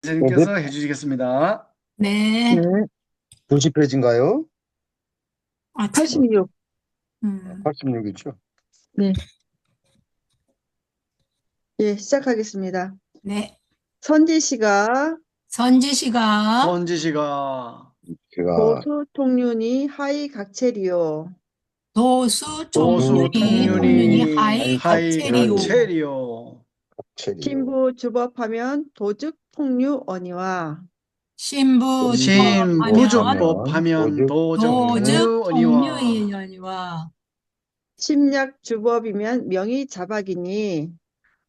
네, 선생님께서 해주시겠습니다. 네. 네, 90페이지인가요? 아, 86. 86이죠. 네. 예, 시작하겠습니다. 네. 선지 씨가 선지 씨가 선지 씨가 제가 도수 통륜이 하이 각체리요. 도수 도수 통륜이 통륜이 하이 하이 각체리오. 각체리요. 체리요. 신부 주법하면 도즉 통류 언니와 신부 주법하면 신부주법 하면 도즉 도적류언니와 통류이니와 심약 주법이면 명의 자박이니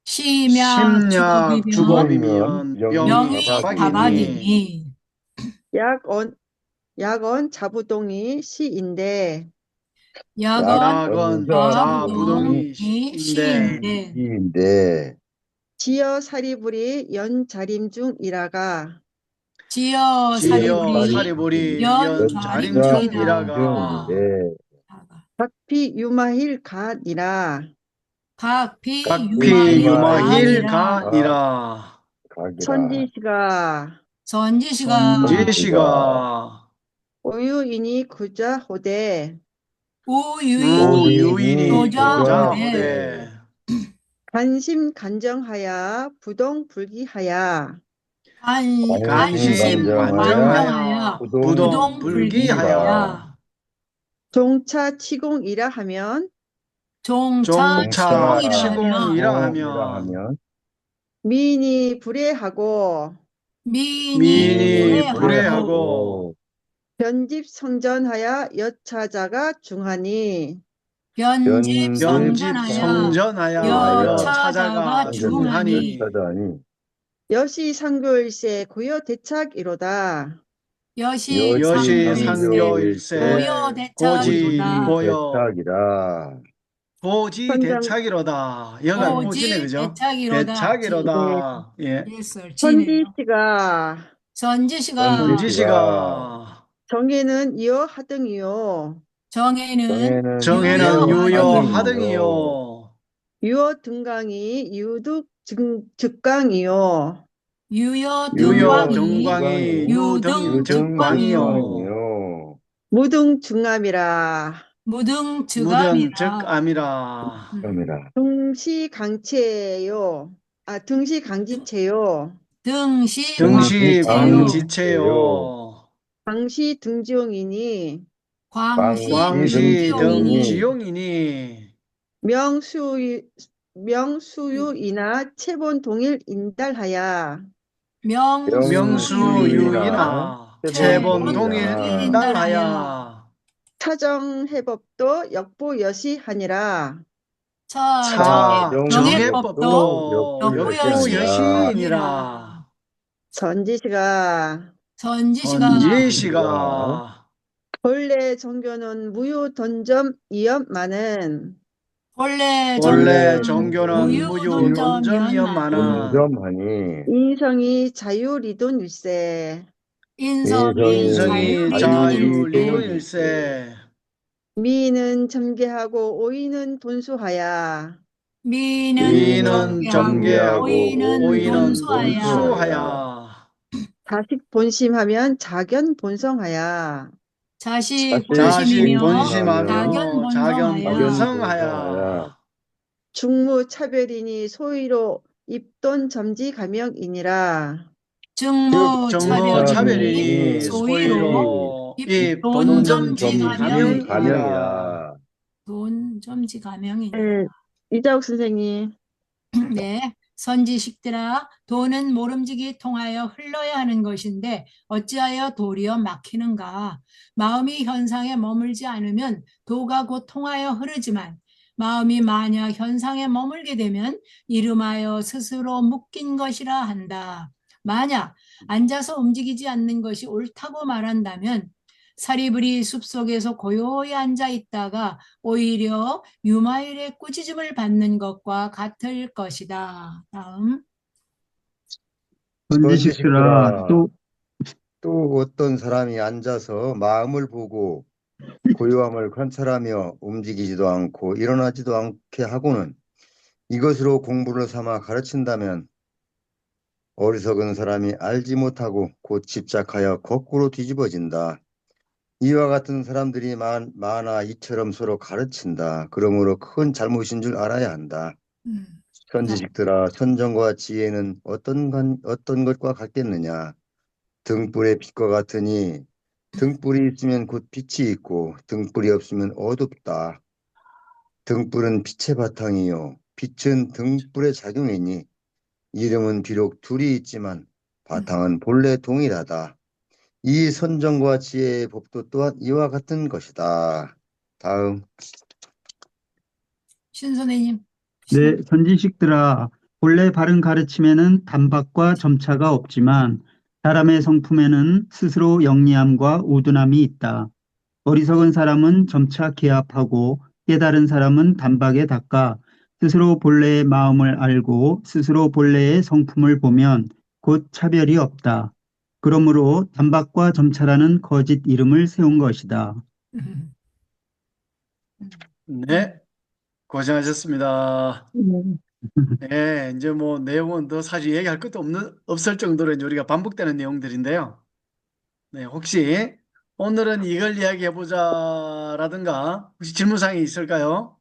심약 심약 주법이면 주법이면 명의 명의 자박이니 다박이니 약언 약언 자부동이 시인데 약언 약은 자부동이 자부동이 시인데 시인데 인데 지어 사리불이 연자림 중이라가 지어 지여 사리불이 사리불이 연좌림 연자림 중이다. 중이라가 각피 유마힐 간이라 각피 유마힐 각피유마힐간이라 가니라. 각이라. 선지 씨가 선지 씨가 선지 씨가 오유이니 구자 호대 우유인이 우유인이 교자 교자 후대 후대 관심 간정하야 부동 불기하야 관심 간정하여 부동 부동 불기하여 불기하여 종차 치공이라 하면 종차 종차 치공이라 하면 치공이라 하면 미인이 불애하고 미인이 미인이 불애하고 불애하고 변집 성전하야 여차자가 중하니 변집 변집 성전하여 성전하여 여차자가 여차자가 중하니 중하니 여시 상교일세 고여 대착이로다. 여시 여시 상교일세 상교일세 고요 고지 대착이로다. 고요 대착이라. 고지 선장 대착이로다. 여가 고지네, 고지 그죠? 대착이로다. 네. 대착이로다. 예. 선지 지네요. 씨가 선지 씨가 선지 씨가 정에는 이어 하등이요 정에는 정해는 유효하등이요. 유효하등이요. 유어 등강이 유득 즉강이요 유효 유효 등광이 등광이 유등 유등 즉광이요. 즉광이요. 무등 중암이라 무등 무등 즉암이라. 즉암이라. 등시강체요 등시강지체요 등시 등시 광지체요. 광지체요. 강시 등지용이니 광시 광시 등지용이니 등지용이니 명수유 명수유이나 체본 동일 인달하야 명수유이나 명수유이나 채본 채본동일 동일 인달하야 차정해법도 역부여시하니라. 정해법도 정해법도 역부여시하니라. 역부여시니라. 선지시가 선지시가 선지시가 본래 종교는 무효 던점 이업만은 본래 본래 종교는 종교는 무유 무유돈점이었마는 돈점이었마는 인성이 자유리돈일세. 인성이 인성이 자유리돈일세. 자유리돈일세. 미는 점개하고 오이는 돈수하야. 미는 미는 점개하고 점개하고 오이는 오이는 돈수하야. 돈수하야. 자식 본심하면 자견 본성하야. 자식 자식 본심이며 자견 본심하며 자견 본성하야. 본성하야. 중무 차별이니 소위로 입돈 점지 가명이니라. 증무 정무 차별이니 차별이니 소위로 소위로 이 돈점지 돈점지 가명이니라. 가명이니라. 돈점지 가명이니라. 네, 이자옥 선생님. 네, 선지식들아, 돈은 모름지기 통하여 흘러야 하는 것인데 어찌하여 도리어 막히는가? 마음이 현상에 머물지 않으면 도가 곧 통하여 흐르지만 마음이 만약 현상에 머물게 되면 이름하여 스스로 묶인 것이라 한다. 만약 앉아서 움직이지 않는 것이 옳다고 말한다면 사리부리 숲속에서 고요히 앉아 있다가 오히려 유마일의 꾸짖음을 받는 것과 같을 것이다. 다음. 선지식들아 또 어떤 사람이 앉아서 마음을 보고 고요함을 관찰하며 움직이지도 않고 일어나지도 않게 하고는 이것으로 공부를 삼아 가르친다면 어리석은 사람이 알지 못하고 곧 집착하여 거꾸로 뒤집어진다. 이와 같은 사람들이 많아 이처럼 서로 가르친다. 그러므로 큰 잘못인 줄 알아야 한다. 음. 선지식들아, 선정과 지혜는 어떤 것과 같겠느냐? 등불의 빛과 같으니 등불이 있으면 곧 빛이 있고 등불이 없으면 어둡다. 등불은 빛의 바탕이요. 빛은 등불의 작용이니 이름은 비록 둘이 있지만 바탕은 본래 동일하다. 이 선정과 지혜의 법도 또한 이와 같은 것이다. 다음. 신 선생님. 네, 선지식들아, 본래 바른 가르침에는 단박과 점차가 없지만 사람의 성품에는 스스로 영리함과 우둔함이 있다. 어리석은 사람은 점차 기합하고 깨달은 사람은 단박에 닦아 스스로 본래의 마음을 알고 스스로 본래의 성품을 보면 곧 차별이 없다. 그러므로 단박과 점차라는 거짓 이름을 세운 것이다. 음. 네, 고생하셨습니다. 네, 이제 뭐 내용은 더 사실 얘기할 것도 없을 정도로 이제 우리가 반복되는 내용들인데요. 네, 혹시 오늘은 이걸 이야기해보자라든가 혹시 질문사항이 있을까요?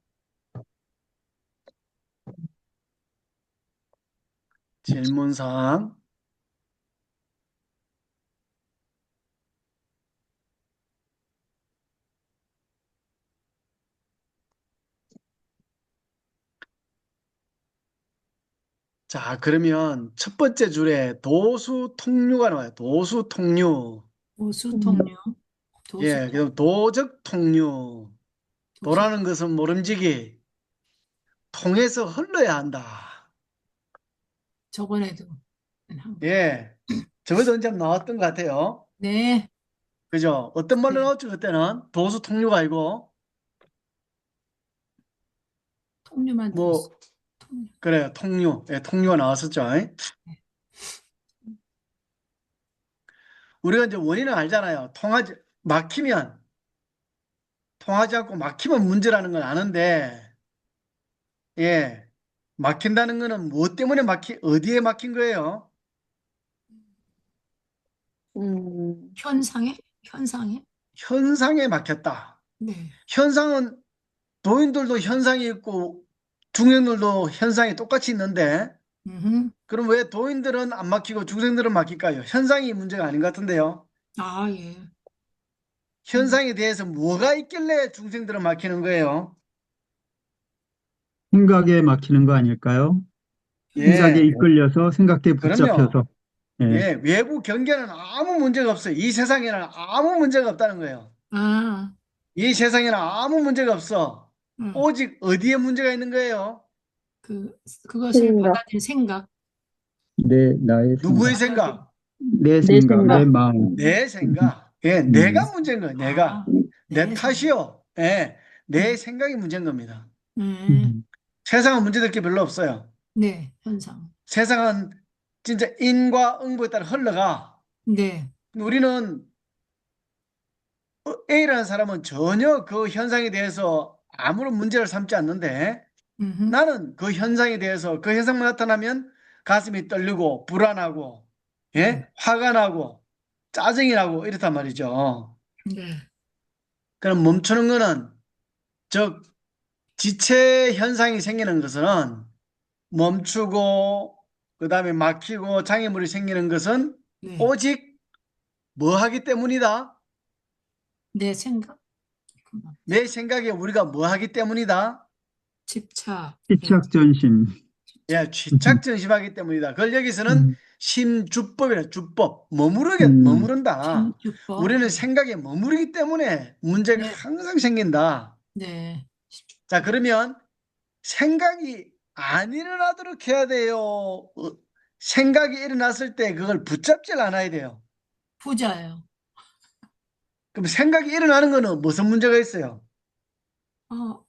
질문사항. 자, 그러면 첫 번째 줄에 도수통류가 나와요. 도수통류. 도수통류. 예, 도수통. 그럼 도적통류. 도라는 것은 모름지기. 통해서 흘러야 한다. 저번에도. 예, 저것도 언제 나왔던 것 같아요. 네. 그죠? 어떤 말로 네. 나왔죠, 그때는? 도수통류가 아니고. 통류만 뭐, 도수. 통류. 그래요. 통류. 예, 통류가 나왔었죠. 우리가 이제 원인을 알잖아요. 통하지 않고 막히면 문제라는 건 아는데, 예, 막힌다는 거는 무엇 때문에 어디에 막힌 거예요? 현상에? 현상에? 현상에 막혔다. 네. 현상은 도인들도 현상이 있고 중생들도 현상이 똑같이 있는데, 음흠. 그럼 왜 도인들은 안 막히고 중생들은 막힐까요? 현상이 문제가 아닌 것 같은데요. 아, 예. 현상에 대해서 뭐가 있길래 중생들은 막히는 거예요? 생각에 막히는 거 아닐까요? 생각에 예, 이끌려서 생각에 그럼요. 붙잡혀서. 예. 예, 외부 경계는 아무 문제가 없어요. 이 세상에는 아무 문제가 없다는 거예요. 아, 이 세상에는 아무 문제가 없어. 음. 오직 어디에 문제가 있는 거예요? 그것을 생각. 받아들인 생각. 나의 누구의 생각, 생각? 내 생각, 내 마음. 내 생각. 예, 내가 문제인 거예요. 내가. 아, 내 네. 탓이요. 예, 내 생각이 문제인 겁니다. 음. 세상은 문제될 게 별로 없어요. 네, 현상. 세상은 진짜 인과 응보에 따라 흘러가. 네. 우리는 A라는 사람은 전혀 그 현상에 대해서 아무런 문제를 삼지 않는데 음흠. 나는 그 현상에 대해서 그 현상만 나타나면 가슴이 떨리고 불안하고 예? 화가 나고 짜증이 나고 이렇단 말이죠. 네. 그럼 멈추는 거는 즉 지체 현상이 생기는 것은 멈추고 그다음에 막히고 장애물이 생기는 것은 네. 오직 뭐 하기 때문이다? 내 생각. 내 생각에 우리가 뭐 하기 때문이다? 집착. 집착전심. 예, 취착전심하기 때문이다. 그걸 여기서는 심주법이라 주법, 머무른다. 심주법. 우리는 생각에 머무르기 때문에 문제가 네. 항상 생긴다. 네. 자, 그러면 생각이 안 일어나도록 해야 돼요. 생각이 일어났을 때 그걸 붙잡질 않아야 돼요. 부자예요. 그럼 생각이 일어나는 거는 무슨 문제가 있어요? 어,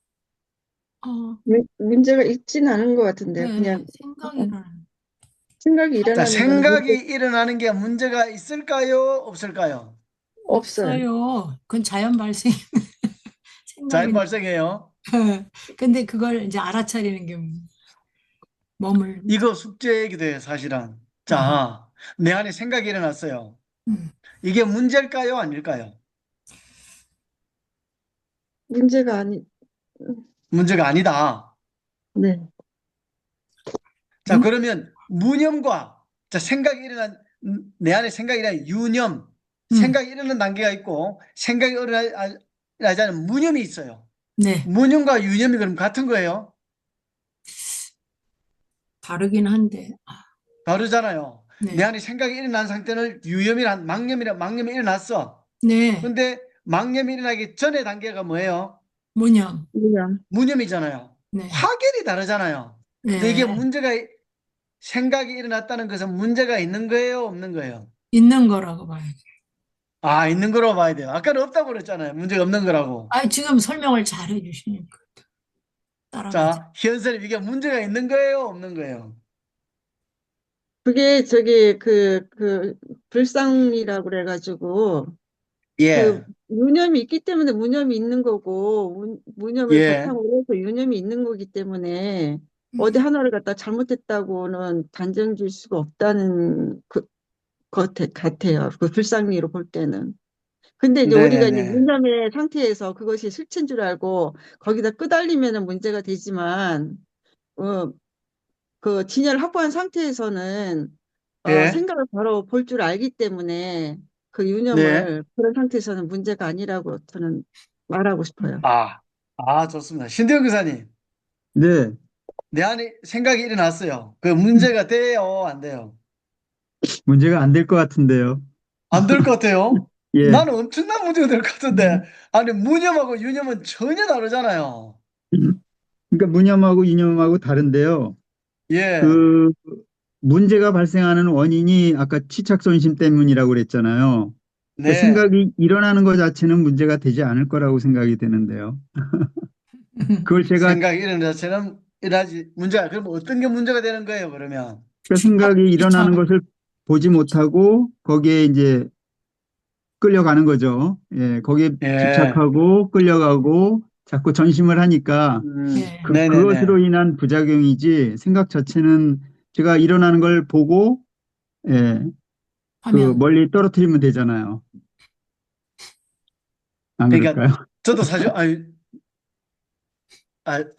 문제가 있지는 않은 것 같은데 네, 그냥 생각이는 생각이 자, 일어나는 거는 생각이 문제 일어나는 게 문제가 있을까요? 없을까요? 없어요. 없어요. 그건 자연 발생. 잘 생각이. 발생해요. 근데 그걸 이제 알아차리는 게 머물. 이거 숙제이기도 해요, 사실은. 자, 내 안에 생각이 일어났어요. 음. 이게 문제일까요? 아닐까요? 문제가 아니, 문제가 아니다. 네. 자, 음? 그러면 무념과, 자, 생각이 일어난, 내 안에 생각이 일어난 유념, 음. 생각이 일어나는 단계가 있고, 생각이 일어나지 않은 무념이 있어요. 네, 무념과 유념이 그럼 같은 거예요? 다르긴 한데. 다르잖아요. 내 네, 안에 생각이 일어난 상태는 유념이란, 망념이 일어났어. 네, 근데 망념이 일어나기 전의 단계가 뭐예요? 무념. 그냥 무념이잖아요. 네, 확연히 다르잖아요. 근데 이게 네, 생각이 일어났다는 것은 문제가 있는 거예요? 없는 거예요? 있는 거라고 봐요. 아, 있는 거로 봐야 돼요. 아까는 없다고 그랬잖아요. 문제가 없는 거라고. 아, 지금 설명을 잘 해주시니까 따라가죠. 자, 현선님 이게 문제가 있는 거예요? 없는 거예요? 그게 저기 불상이라고 그래가지고 그 예, 무념이 있기 때문에 무념이 있는 거고 무념을 예, 바탕으로 해서 유념이 있는 거기 때문에 어디 음. 하나를 갖다 잘못했다고는 단정 질 수가 없다는 것 같아요. 그 불상리로 볼 때는. 근데 이제 우리가 이제 네네네. 무념의 상태에서 그것이 실체인 줄 알고 거기다 끄달리면은 문제가 되지만 어, 그 진열을 확보한 상태에서는 예, 생각을 바로 볼 줄 알기 때문에 그 네. 유념을 그런 상태에서는 문제가 아니라고 저는 말하고 싶어요. 좋습니다. 신대영 교사님, 네, 내 안에 생각이 일어났어요. 그 문제가 돼요? 안 돼요? 문제가 안 될 것 같은데요. 안 될 것 같아요? 예. 나는 엄청난 문제가 될 것 같은데. 아니, 무념하고 유념은 전혀 다르잖아요. 그러니까 무념하고 이념하고 다른데요. 예, 그 문제가 발생하는 원인이 아까 치착존심 때문이라고 그랬잖아요. 그러니까 네. 생각이 일어나는 것 자체는 문제가 되지 않을 거라고 생각이 되는데요. 그걸 제가 생각이 일어나는 자체는 문제가, 그럼 어떤 게 문제가 되는 거예요, 그러면? 그러니까 생각이 일어나는 귀찮아. 것을 보지 못하고 거기에 이제 끌려가는 거죠. 예, 거기에 예, 집착하고 끌려가고 자꾸 전심을 하니까 예, 네네네. 그것으로 인한 부작용이지 생각 자체는 제가 일어나는 걸 보고 예, 그 하면. 멀리 떨어뜨리면 되잖아요. 안 그러니까, 그럴까요? 저도 사실,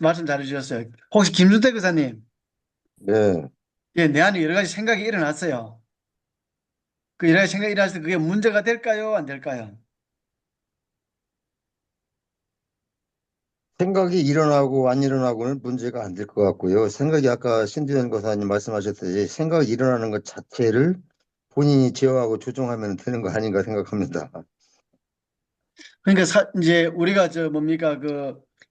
말씀 잘해주셨어요. 혹시 김준태 교사님, 네. 예, 내 안에 여러 가지 생각이 일어났어요. 그 여러 가지 생각이 일어났을 때 그게 문제가 될까요? 안 될까요? 생각이 일어나고 안 일어나고는 문제가 안 될 것 같고요. 생각이 아까 신두현 거사님 말씀하셨듯이 생각이 일어나는 것 자체를 본인이 제어하고 조종하면 되는 거 아닌가 생각합니다. 그러니까 이제 우리가 뭡니까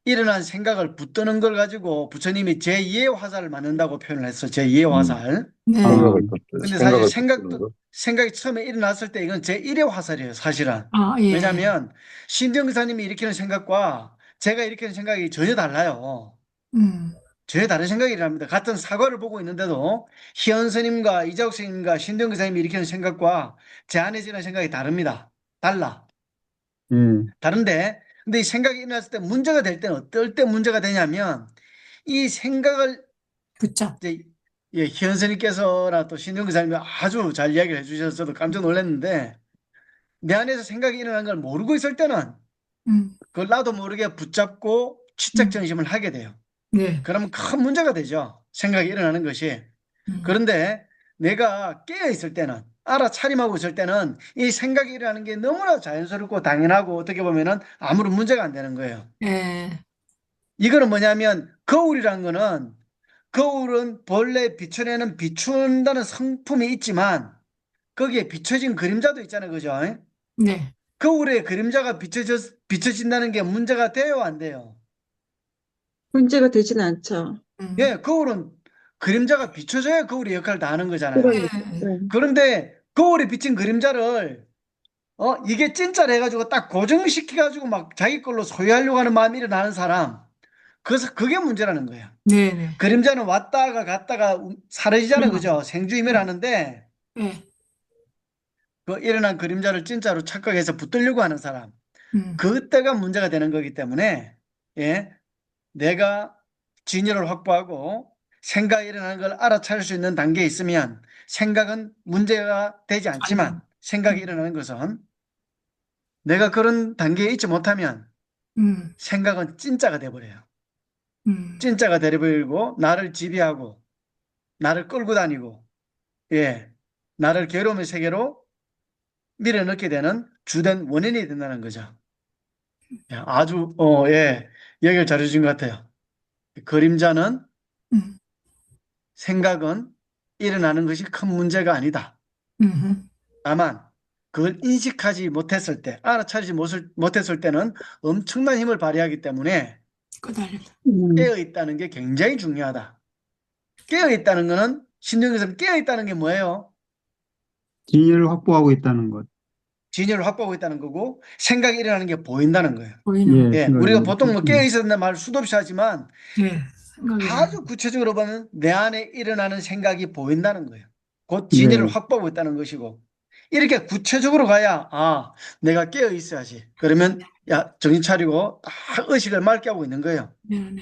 일어난 생각을 붙드는 걸 가지고 부처님이 제2의 화살을 맞는다고 표현을 했어. 제2의 음, 화살. 네. 생각을 붙 근데 사실 생각을 붙드는 거. 생각이 처음에 일어났을 때 이건 제1의 화살이에요, 사실은. 아, 예. 왜냐하면 신대영 기사님이 일으키는 생각과 제가 일으키는 생각이 전혀 달라요. 음, 전혀 다른 생각이 일어납니다. 같은 사과를 보고 있는데도 희연 스님과 이자욱 스님과 신대영 기사님이 일으키는 생각과 제 안에 지는 생각이 다릅니다. 달라. 예, 다른데, 근데 이 생각이 일어났을 때 문제가 될 때는 어떨 때 문제가 되냐면, 이 생각을, 붙잡. 이제, 예, 현선님께서나 또 신영 기사님이 아주 잘 이야기를 해주셔서 저도 깜짝 놀랐는데, 내 안에서 생각이 일어난 걸 모르고 있을 때는, 음, 그걸 나도 모르게 붙잡고 음, 취착정심을 하게 돼요. 네. 그러면 큰 문제가 되죠. 생각이 일어나는 것이. 음, 그런데 내가 깨어 있을 때는, 알아차림하고 있을 때는 이 생각이 일어나는 게 너무나 자연스럽고 당연하고 어떻게 보면은 아무런 문제가 안 되는 거예요. 예, 이거는 뭐냐면 거울이라는 거는 거울은 본래 비춰내는 비춘다는 성품이 있지만 거기에 비춰진 그림자도 있잖아요. 그죠? 네. 거울에 그림자가 비춰진다는 게 문제가 돼요? 안 돼요? 문제가 되지는 않죠. 예, 거울은 그림자가 비춰져야 거울의 역할을 다 하는 거잖아요. 그러니까. 예, 네. 그런데 거울에 비친 그림자를 이게 진짜를 해가지고 딱 고정시켜가지고 막 자기 걸로 소유하려고 하는 마음이 일어나는 사람. 그래서 그게 문제라는 거예요. 네, 네. 그림자는 왔다가 갔다가 사라지잖아요. 그럼, 그죠? 생주임이라는데 예, 그 일어난 그림자를 진짜로 착각해서 붙들려고 하는 사람. 음, 그때가 문제가 되는 거기 때문에 예, 내가 진열을 확보하고 생각이 일어나는 걸 알아차릴 수 있는 단계에 있으면 생각은 문제가 되지 않지만 생각이 일어나는 것은 내가 그런 단계에 있지 못하면 생각은 진짜가 돼버려요. 진짜가 돼버리고 나를 지배하고 나를 끌고 다니고 예, 나를 괴로움의 세계로 밀어넣게 되는 주된 원인이 된다는 거죠. 예, 아주 예, 얘기를 잘해준 것 같아요. 그림자는 생각은 일어나는 것이 큰 문제가 아니다. 다만 그걸 인식하지 못했을 때, 알아차리지 못했을 때는 엄청난 힘을 발휘하기 때문에 끄달린다. 깨어 있다는 게 굉장히 중요하다. 깨어 있다는 거는 신경에서 깨어 있다는 게 뭐예요? 진리를 확보하고 있다는 것. 진여를 확보하고 있다는 거고 생각이 일어나는 게 보인다는 거예요. 보이는. 예, 예, 생각이 우리가 나는 보통 뭐 것. 깨어 있었나 말 수도 없이 하지만 예, 생각이 아주 구체적으로 보면 내 안에 일어나는 생각이 보인다는 거예요. 곧 네. 진리를 확보하고 있다는 것이고 이렇게 구체적으로 가야 아 내가 깨어 있어야지. 그러면 야 정신 차리고 딱 의식을 맑게 하고 있는 거예요. 일어나는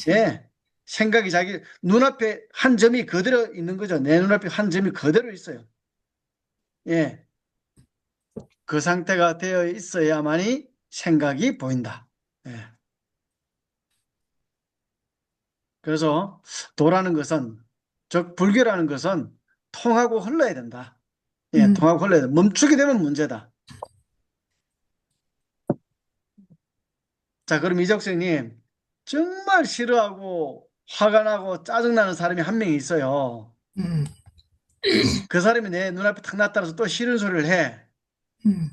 예, 생각이 자기 눈앞에 한 점이 그대로 있는 거죠. 내 눈앞에 한 점이 그대로 있어요. 예, 그 상태가 되어 있어야만이 생각이 보인다. 예. 그래서 도라는 것은 즉 불교라는 것은 통하고 흘러야 된다. 예, 통하고 흘러야 돼. 멈추게 되면 문제다. 자, 그럼 이적생님 정말 싫어하고 화가 나고 짜증나는 사람이 한 명 있어요. 음, 그 사람이 내 눈앞에 탁 나타나서 또 싫은 소리를 해. 음.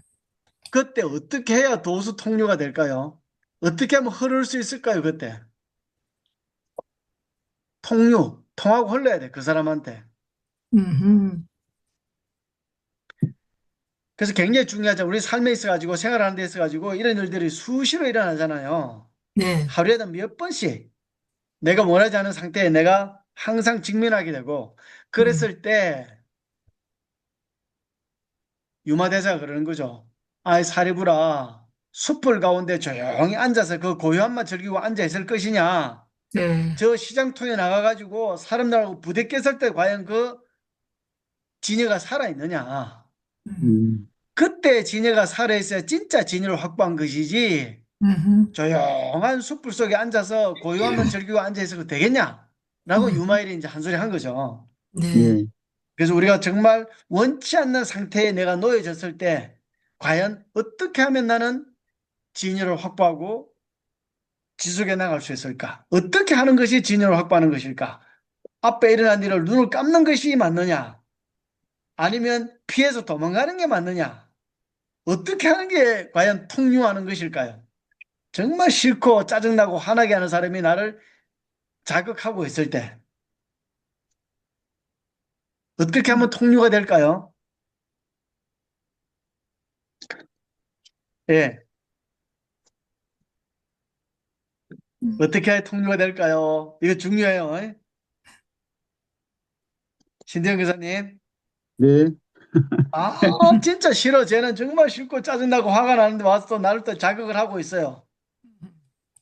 그때 어떻게 해야 도수 통료가 될까요? 어떻게 하면 흐를 수 있을까요, 그때? 통하고 흘러야 돼, 그 사람한테. 음. 그래서 굉장히 중요하죠. 우리 삶에 있어가지고 생활하는 데 있어가지고 이런 일들이 수시로 일어나잖아요. 네. 하루에도 몇 번씩 내가 원하지 않은 상태에 내가 항상 직면하게 되고 그랬을 때 유마대사가 그러는 거죠. 아이 사리부라 숲을 가운데 조용히 앉아서 그 고요함만 즐기고 앉아 있을 것이냐. 네. 저 시장통에 나가가지고 사람들하고 부대꼈을 때 과연 그 진여가 살아있느냐. 그때 진여가 살아있어야 진짜 진여를 확보한 것이지 조용한 숲불 속에 앉아서 고요함만 즐기고 앉아 있어도 되겠냐? 라고 유마일이 이제 한 소리 한 거죠. 네. 예. 그래서 우리가 정말 원치 않는 상태에 내가 놓여졌을 때 과연 어떻게 하면 나는 진여를 확보하고 지속해 나갈 수 있을까? 어떻게 하는 것이 진여를 확보하는 것일까? 앞에 일어난 일을 눈을 감는 것이 맞느냐? 아니면 피해서 도망가는 게 맞느냐? 어떻게 하는 게 과연 통용하는 것일까요? 정말 싫고 짜증나고 화나게 하는 사람이 나를 자극하고 있을 때 어떻게 하면 통료가 될까요? 예, 어떻게 해야 통료가 될까요? 이거 중요해요. 예? 신대영 교사님. 네. 아, 진짜 싫어. 쟤는 정말 싫고 짜증나고 화가 나는데 와서 또 나를 또 자극을 하고 있어요.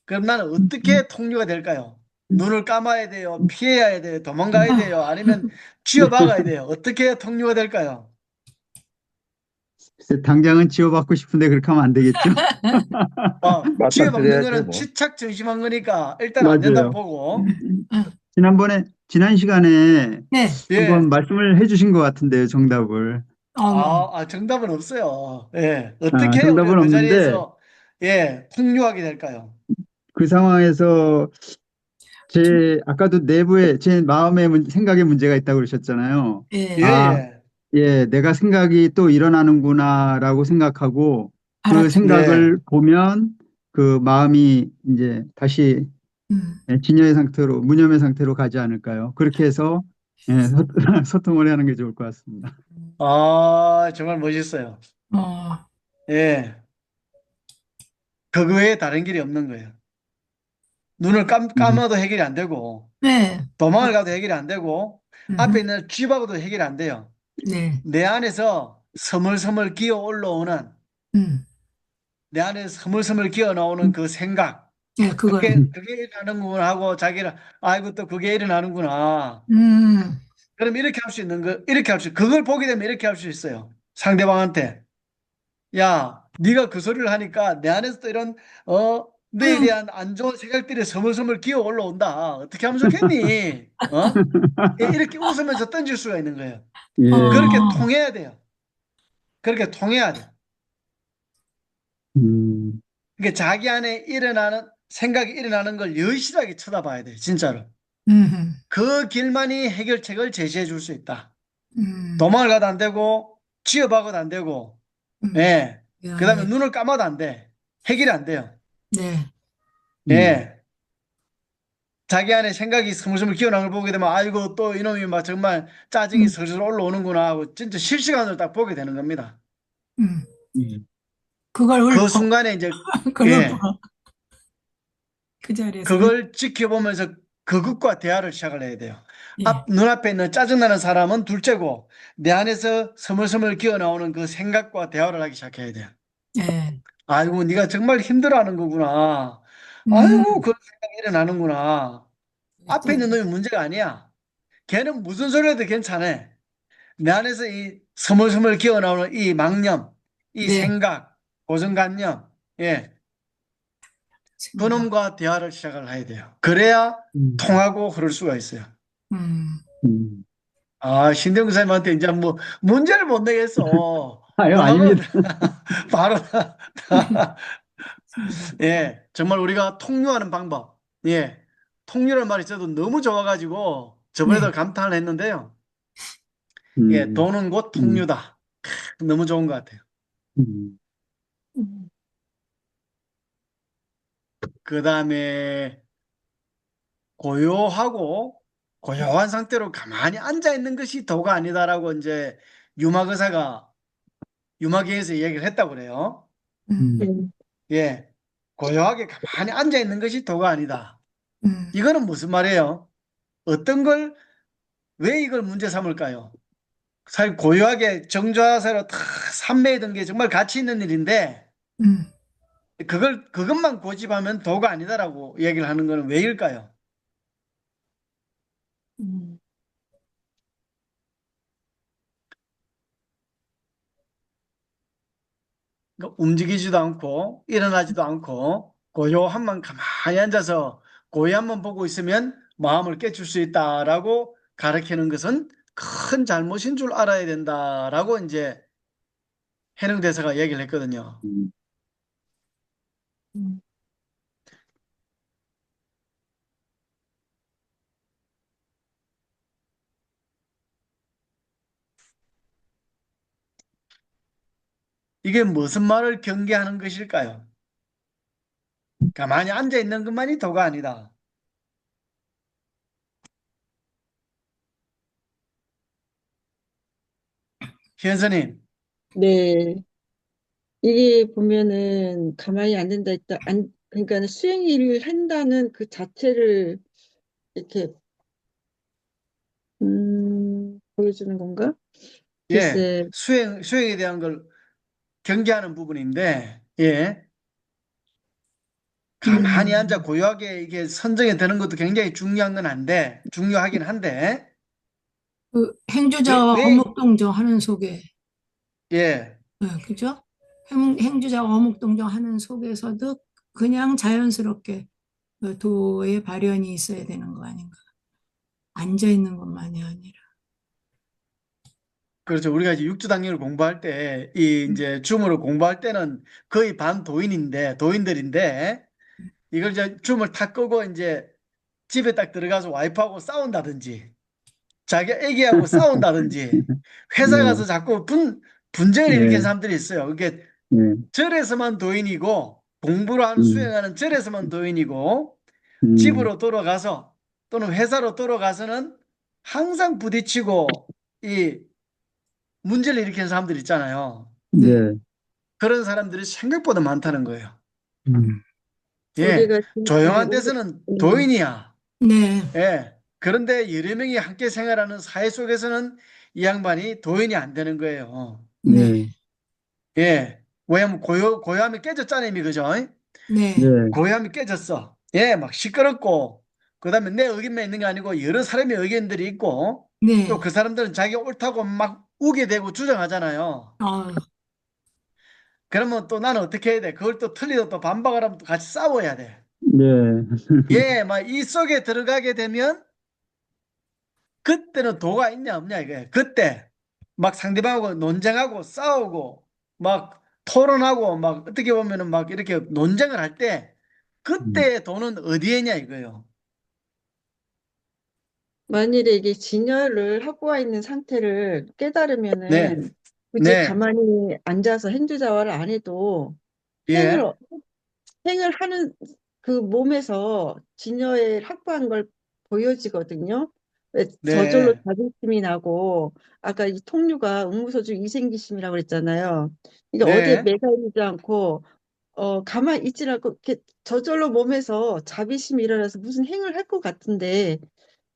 그럼 나는 어떻게 통료가 될까요? 눈을 감아야 돼요? 피해야 돼요? 도망가야 돼요? 아니면 쥐어박아야 돼요? 어떻게 해야 통료가 될까요? 글쎄, 당장은 지원받고 싶은데 그렇게 하면 안 되겠죠? 쥐어박는 맞닥뜨려야죠, 거는 뭐. 취착정심한 거니까 일단 안 된다고 맞아요. 보고 지난 시간에 네. 한번 예. 말씀을 해주신 것 같은데요, 정답을. 정답은 없어요. 예. 어떻게 해야 우리가 정답은 그 없는데 자리에서 예, 통료하게 될까요? 그 상황에서 아까도 내부에 제 마음의 생각에 문제가 있다고 그러셨잖아요. 예. 예, 아, 예. 예, 내가 생각이 또 일어나는구나라고 생각하고 그 알았죠. 네. 생각을 보면 그 마음이 이제 다시 진여의 상태로, 무념의 상태로 가지 않을까요? 그렇게 해서 예, 소통을 하는 게 좋을 것 같습니다. 정말 멋있어요. 어, 예. 그거 외에 다른 길이 없는 거예요. 눈을 감아도 해결이 안 되고, 네. 도망을 가도 해결이 안 되고, 앞에 있는 쥐박아도 해결이 안 돼요. 네. 내 안에서 스물스물 기어 올라오는, 내 안에서 스물스물 기어 나오는 그 생각, 예, 그걸. 그게 일어나는구나 하고 자기를, 아이고 또 그게 일어나는구나. 그럼 이렇게 할 수 있는 거, 이렇게 할 수, 그걸 보게 되면 이렇게 할 수 있어요. 상대방한테. 야, 네가 그 소리를 하니까 내 안에서 또 이런, 너에 응, 대한 안 좋은 생각들이 스물스물 기어 올라온다. 어떻게 하면 좋겠니? 이렇게 웃으면서 던질 수가 있는 거예요. 예, 그렇게 어, 통해야 돼요. 그렇게 통해야 돼요. 음, 그러니까 자기 안에 일어나는, 생각이 일어나는 걸 여실하게 쳐다봐야 돼요. 진짜로. 음, 그 길만이 해결책을 제시해 줄 수 있다. 음, 도망을 가도 안 되고, 지어봐도 안 되고, 음. 예. 그 야, 다음에 예. 눈을 감아도 안 돼. 해결이 안 돼요. 네, 음, 예. 자기 안에 생각이 스물스물 기어나는 걸 보게 되면, 아이고, 또 이놈이 막 정말 짜증이 음, 슬슬 올라오는구나 하고, 진짜 실시간으로 딱 보게 되는 겁니다. 음. 예, 그걸 그 읊어, 순간에 이제, 그걸 읊어. 예. 그 자리에서 그걸 지켜보면서 그것과 대화를 시작을 해야 돼요. 예, 눈앞에 있는 짜증나는 사람은 둘째고, 내 안에서 스물스물 기어나오는 그 생각과 대화를 하기 시작해야 돼요. 예, 아이고, 네가 정말 힘들어하는 거구나. 음, 아이고, 그런 생각이 일어나는구나. 앞에 또, 있는 놈이 문제가 아니야. 걔는 무슨 소리 해도 괜찮아. 내 안에서 이 스물스물 기어나오는 이 망념, 이 네, 생각, 고정관념, 예, 생각, 그놈과 대화를 시작을 해야 돼요. 그래야 음, 통하고 흐를 수가 있어요. 음, 음. 아, 신대웅 선생님한테 이제 뭐 문제를 못 내겠어. 아유, 뭐 하면 아닙니다. 바로 생각, 예, 정말 우리가 통유하는 방법, 예, 통유라는 말이 저도 너무 좋아가지고 저번에도 네, 감탄을 했는데요. 예, 음, 돈은 곧 음, 통유다. 너무 좋은 것 같아요. 음, 음, 그 다음에 고요하고 고요한 상태로 가만히 앉아 있는 것이 도가 아니다라고 이제 유막 의사가 유막에서 얘기를 했다고 그래요. 음, 음, 예, 고요하게 가만히 앉아 있는 것이 도가 아니다. 음, 이거는 무슨 말이에요? 어떤 걸, 왜 이걸 문제 삼을까요? 사실 고요하게 정조화사로 다 삼매이던 게 정말 가치 있는 일인데, 음. 그것만 고집하면 도가 아니다라고 얘기를 하는 거는 왜일까요? 음. 그러니까 움직이지도 않고, 일어나지도 않고, 고요한만 가만히 앉아서 고요한만 보고 있으면 마음을 깨칠 수 있다라고 가르치는 것은 큰 잘못인 줄 알아야 된다라고 이제 해능대사가 얘기를 했거든요. 음. 음. 이게 무슨 말을 경계하는 것일까요? 가만히 앉아 있는 것만이 도가 아니다. 현선님, 네. 이게 보면은 가만히 안 된다 했다 안 그러니까 수행일을 한다는 그 자체를 이렇게 보여주는 건가? 예, 글쎄. 수행에 대한 걸 경계하는 부분인데, 예, 가만히 앉아 음. 고요하게 이게 선정이 되는 것도 굉장히 중요한 건 한데, 중요하긴 한데, 그 왜, 행주자와 왜, 어묵동정 하는 속에, 예, 그죠? 행주자와 어묵동정 하는 속에서도 그냥 자연스럽게 그 도의 발현이 있어야 되는 거 아닌가? 앉아 있는 것만이 아니라. 그렇죠. 우리가 이제 육주당론을 공부할 때, 이 이제 줌을 공부할 때는 거의 반도인인데, 도인들인데, 이걸 이제 줌을 탁 끄고 이제 집에 딱 들어가서 와이프하고 싸운다든지, 자기 애기하고 싸운다든지, 회사 예, 가서 자꾸 분쟁을 일으키는 예, 사람들이 있어요. 그게 예, 절에서만 도인이고, 공부를 하는 음, 수행하는 절에서만 도인이고, 음, 집으로 돌아가서 또는 회사로 돌아가서는 항상 부딪히고 이 문제를 일으키는 사람들 있잖아요. 네. 네, 그런 사람들이 생각보다 많다는 거예요. 음, 예, 우리가 조용한 우리, 데서는 음, 도인이야. 네. 예, 그런데 여러 명이 함께 생활하는 사회 속에서는 이 양반이 도인이 안 되는 거예요. 네. 네, 예, 왜냐면 고요함이 깨졌잖아요, 이미 그죠? 네. 네, 고요함이 깨졌어. 예, 막 시끄럽고, 그 다음에 내 의견만 있는 게 아니고 여러 사람의 의견들이 있고, 네. 또 그 사람들은 자기 옳다고 막 우게 되고 주장하잖아요. 어, 그러면 또 나는 어떻게 해야 돼? 그걸 또 틀리다 또 반박을 하면 또 같이 싸워야 돼. 네. 예, 막 이 속에 들어가게 되면 그때는 도가 있냐 없냐 이거예요. 그때 막 상대방하고 논쟁하고 싸우고 막 토론하고 막 어떻게 보면은 막 이렇게 논쟁을 할 때 음, 그때의 도는 어디에 있냐 이거예요. 만일에 이게 진열을 하고 있는 상태를 네, 깨달으면은 굳이 네, 가만히 앉아서 행주자화를 안 해도 예, 행을 행을 하는 그 몸에서 진여에 확보한 걸 보여지거든요. 왜 저절로 네, 자존심이 나고 아까 이 통류가 응무소중 이생기심이라고 그랬잖아요. 이게 어디에 네, 매달리지 않고 가만히 있지 않고 이렇게 저절로 몸에서 자비심이 일어나서 무슨 행을 할 것 같은데